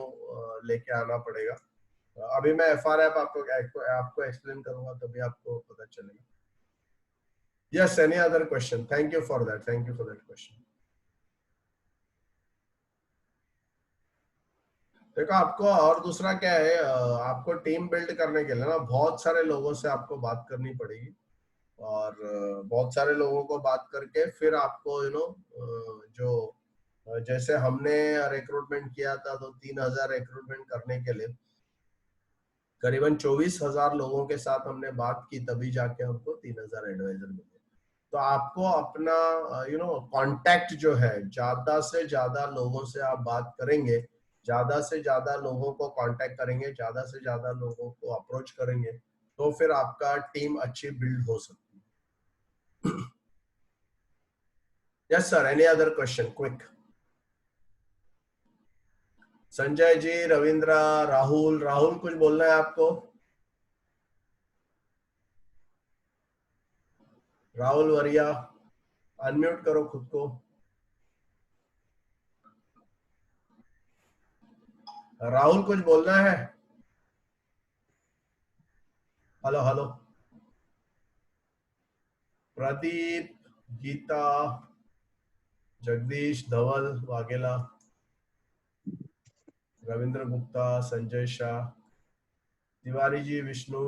लेके आना पड़ेगा। अभी मैं एफआर ऐप आपको एक्सप्लेन करूंगा तभी आपको पता चलेगा। Yes, any other question? Thank you for that, thank you for that question. देखो आपको और दूसरा क्या है, आपको टीम बिल्ड करने के लिए ना बहुत सारे लोगों से आपको बात करनी पड़ेगी। और बहुत सारे लोगों को बात करके फिर आपको जो जैसे हमने रिक्रूटमेंट किया था तो 3,000 रिक्रूटमेंट करने के लिए करीबन 24,000 लोगों के साथ हमने बात की, तभी जाके हमको 3,000 एडवाइजर मिले। तो आपको अपना कांटेक्ट जो है, ज्यादा से ज्यादा लोगों से आप बात करेंगे, ज्यादा से ज्यादा लोगों को कांटेक्ट करेंगे, ज्यादा से ज्यादा लोगों को अप्रोच करेंगे, तो फिर आपका टीम अच्छी बिल्ड हो सकती है। Yes sir, any other question quick? Sanjay ji, Ravindra, Rahul, Rahul कुछ बोलना है आपको? राहुल वरिया, अनम्यूट करो खुद को। राहुल कुछ बोलना है? Hello hello. Pradeep, Geeta, Jagdish, Dhaval, Vaghela, Ravindra Gupta, Sanjay Shah, Tiwari ji, Vishnu,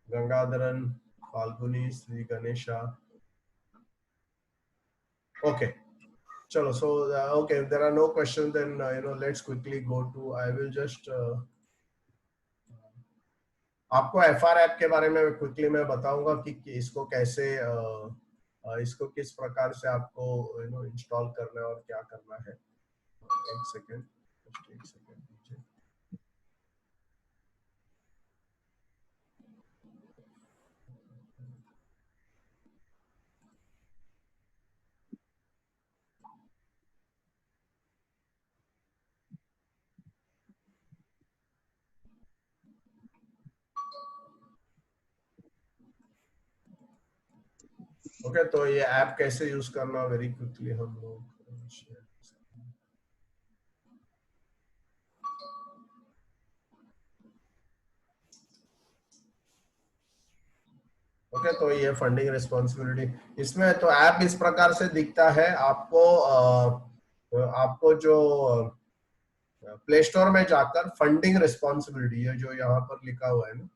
Gangadharan, Falguni, Shri Ganesha. Okay. Chalo, so okay, if there are no questions, then let's quickly go to. I will just आपको FR ऐप के बारे में क्विकली मैं बताऊंगा कि इसको कैसे इसको किस प्रकार से आपको इंस्टॉल करना है और क्या करना है. एक सेकेंड, एक सेकेंड. ओके, तो ये ऐप कैसे यूज करना, वेरी क्विकली हम लोग ओके. तो ये फंडिंग रिस्पॉन्सिबिलिटी इसमें, तो ऐप इस प्रकार से दिखता है आपको. आपको जो प्ले स्टोर में जाकर फंडिंग रिस्पॉन्सिबिलिटी, ये जो यहाँ पर लिखा हुआ है ना,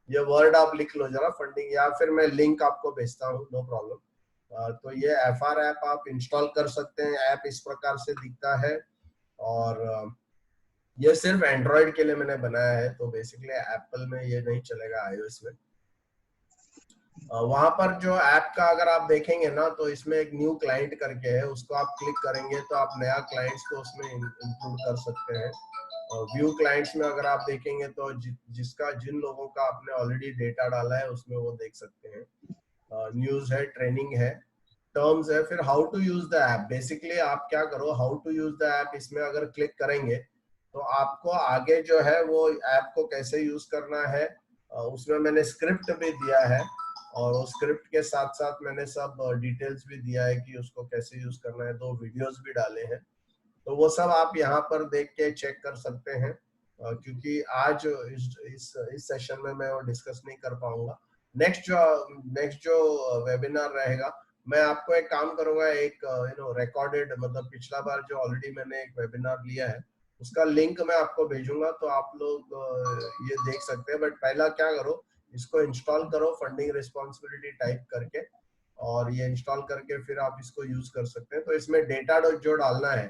ये वर्ड आप लिख लो जरा, फंडिंग, या फिर मैं लिंक आपको भेजता हूँ, नो प्रॉब्लम. तो ये FR ऐप आप इंस्टॉल कर सकते हैं. ऐप इस प्रकार से दिखता है और ये सिर्फ एंड्रॉइड के लिए मैंने बनाया है, तो बेसिकली एप्पल में ये नहीं चलेगा, iOS में. वहां पर जो ऐप का अगर आप देखेंगे ना, तो इसमें एक न्यू क्लाइंट करके है, उसको आप क्लिक करेंगे तो आप नया क्लाइंट्स को उसमें इंक्लूड कर सकते हैं. व्यू क्लाइंट्स में अगर आप देखेंगे तो जिसका जिन लोगों का आपने ऑलरेडी डेटा डाला है उसमें वो देख सकते हैं. न्यूज है, ट्रेनिंग है, टर्म्स है, फिर how to use the app. Basically आप क्या करो, how to use the app, इसमें अगर क्लिक करेंगे तो आपको आगे जो है वो ऐप को कैसे यूज करना है, उसमें मैंने स्क्रिप्ट भी दिया है और उस स्क्रिप्ट के साथ साथ मैंने सब डिटेल्स भी दिया है कि उसको कैसे यूज करना है. 2 वीडियोस भी डाले हैं, तो वो सब आप यहाँ पर देख के चेक कर सकते हैं. क्योंकि आज इस सेशन में मैं वो डिस्कस नहीं कर पाऊंगा. नेक्स्ट जो वेबिनार रहेगा, मैं आपको एक काम करूंगा, एक रिकॉर्डेड, मतलब पिछला बार जो ऑलरेडी मैंने एक वेबिनार लिया है उसका लिंक मैं आपको भेजूंगा, तो आप लोग ये देख सकते हैं. बट पहला क्या करो, इसको इंस्टॉल करो, फंडिंग रिस्पॉन्सिबिलिटी टाइप करके, और ये इंस्टॉल करके फिर आप इसको यूज कर सकते हैं. तो इसमें डेटा जो डालना है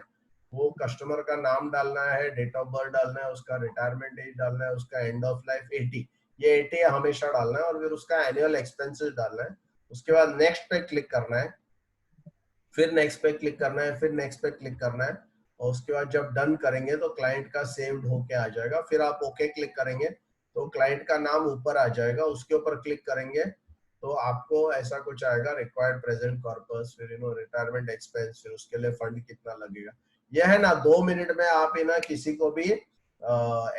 वो कस्टमर का नाम डालना है, डेट ऑफ बर्थ डालना है, उसका रिटायरमेंट एज डालना है, उसका एंड ऑफ लाइफ 80, ये 80 हमेशा डालना है, और फिर उसका एनुअल एक्सपेंसेस डालना है. उसके बाद नेक्स्ट पे क्लिक करना है, फिर नेक्स्ट पे क्लिक करना है, फिर नेक्स्ट पे क्लिक करना है, और उसके बाद जब डन करेंगे तो क्लाइंट का सेव्ड होके आ जाएगा. फिर आप ओके क्लिक करेंगे तो क्लाइंट का नाम ऊपर आ जाएगा, उसके ऊपर क्लिक करेंगे तो आपको ऐसा कुछ आएगा, रिक्वायर्ड प्रेजेंट कॉर्पस, फिर रिटायरमेंट एक्सपेंस, फिर उसके लिए फंड कितना लगेगा. यह है ना, 2 मिनट में आप किसी को भी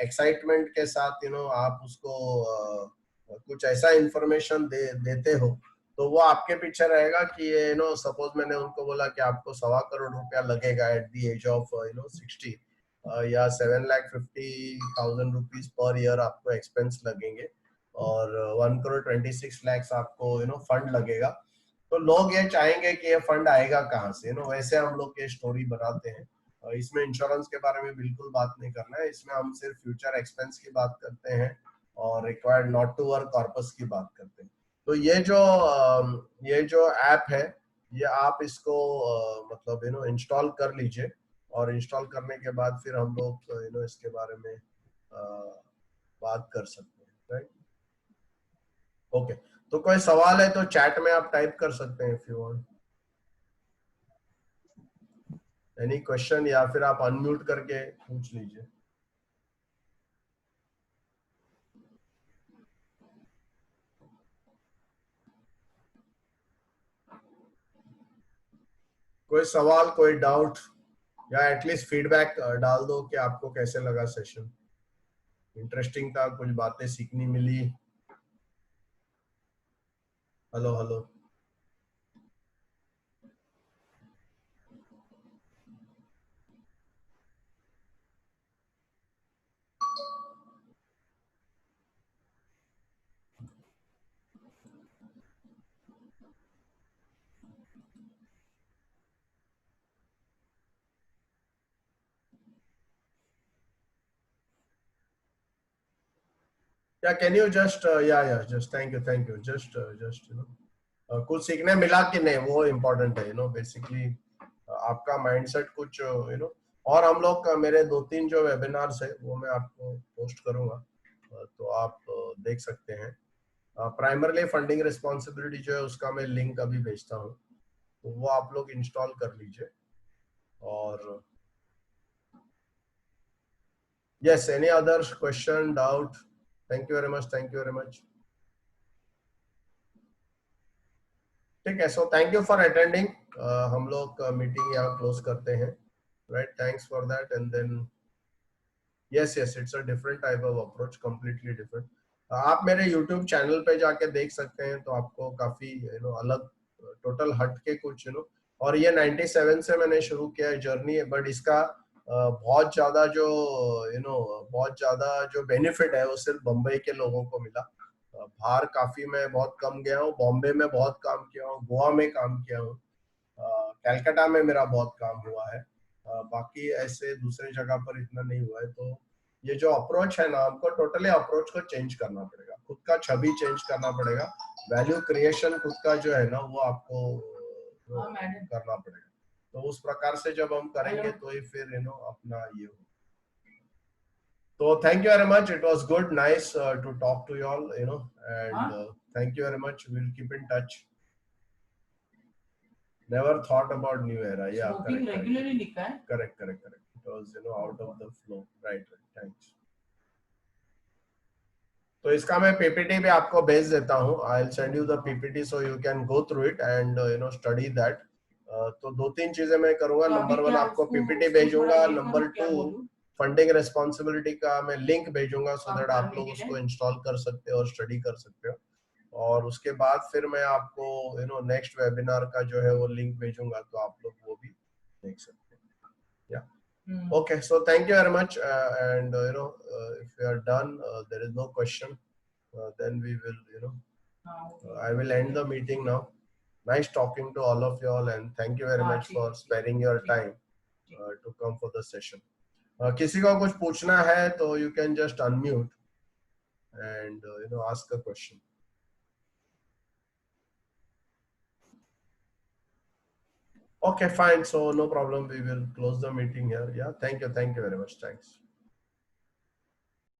एक्साइटमेंट के साथ आप उसको कुछ ऐसा इंफॉर्मेशन देते हो, तो वो आपके पीछे रहेगा कि ये सपोज मैंने उनको बोला कि आपको 1.25 करोड़ लगेगा एट द एज ऑफ 60, या 7,50,000 रुपीज पर ईयर आपको एक्सपेंस लगेंगे, और 1,26 करोड़ आपको फंड लगेगा. तो लोग ये चाहेंगे कि ये फंड आएगा कहाँ से, वैसे हम लोग ये स्टोरी बनाते हैं. इसमें इंश्योरेंस के बारे में बिल्कुल बात नहीं करना है, इसमें हम सिर्फ फ्यूचर एक्सपेंस की बात करते हैं और required not to work corpus की बात करते हैं. तो ये जो ऐप है, ये आप इसको मतलब इंस्टॉल कर लीजिए, और इंस्टॉल करने के बाद फिर हम लोग इसके बारे में बात कर सकते हैं. Right, okay. तो कोई सवाल है तो चैट में आप टाइप कर सकते हैं, if you want any question, या फिर आप अनम्यूट करके पूछ लीजिए. कोई सवाल, कोई डाउट, या एटलीस्ट फीडबैक डाल दो कि आपको कैसे लगा सेशन. इंटरेस्टिंग था, कुछ बातें सीखनी मिली. Hello hello. Yeah, can you just just thank you just कुछ सीखने मिला कि नहीं, वो इम्पोर्टेंट है, बेसिकली आपका माइंडसेट कुछ और हम लोग का मेरे 2-3 जो वेबिनार्स है वो मैं आपको पोस्ट करूंगा, तो आप देख सकते हैं। प्राइमरली फंडिंग रिस्पॉन्सिबिलिटी जो है उसका मैं लिंक अभी भेजता हूँ, तो वो आप लोग इंस्टॉल कर लीजिए। और yes, any other question, doubt? Thank you very much, thank you very much. ठीक है, so thank you for attending. हम लोग मीटिंग यहाँ क्लोज करते हैं, right? Thanks for that. And then yes yes, it's a different type of approach, completely different. आप मेरे YouTube channel पे जाके देख सकते हैं, तो आपको काफी अलग, टोटल हट के कुछ और ये 97 से मैंने शुरू किया है जर्नी है, बट इसका बहुत ज्यादा जो बहुत ज्यादा जो बेनिफिट है वो सिर्फ बम्बई के लोगों को मिला। बाहर काफी मैं बहुत कम गया हूँ, बॉम्बे में बहुत काम किया हूँ, गोवा में काम किया हूँ, कलकत्ता में मेरा बहुत काम हुआ है, बाकी ऐसे दूसरे जगह पर इतना नहीं हुआ है। तो ये जो अप्रोच है ना, हमको टोटली अप्रोच को चेंज करना पड़ेगा, खुद का छवि चेंज करना पड़ेगा, वैल्यू क्रिएशन खुद का जो है ना वो आपको करना पड़ेगा। तो उस प्रकार से जब हम करेंगे तो ही फिर अपना ये हो। तो thank you very much, it was good, nice to talk to you all, and thank you very much, we'll keep in touch. Never thought about new era. Yeah, Smoking correct, regularly लिखा है। correct. It was out of the flow. Right. Thanks. तो इसका मैं PPT भी आपको भेज देता हूँ। I'll send you the PPT so you can go through it and study that. तो 2-3 चीजें मैं करूंगा। तो अभी नंबर 1 क्या आपको उसको- पीपीटी उसको भेजूंगा। थोड़ा ये नंबर करो, क्या 2 बोलूं? फंडिंग रिस्पॉन्सिबिलिटी का मैं लिंक भेजूंगा, सो काम दैट आप करने लोग के लिए। उसको इंस्टॉल कर सकते हो और स्टडी कर सकते हो। और उसके बाद फिर मैं आपको नेक्स्ट वेबिनार का जो है वो लिंक भेजूंगा, तो आप लोग वो भी देख सकते हैं। या okay, so thank you very much, and if you are done, there is no question, then we will I will end the meeting now. Nice talking to all of you all, and thank you very much for sparing your time to come for the session. किसी को कुछ पूछना है तो you can just unmute and ask a question. Okay, fine, so no problem, we will close the meeting here. Yeah, thank you very much, thanks.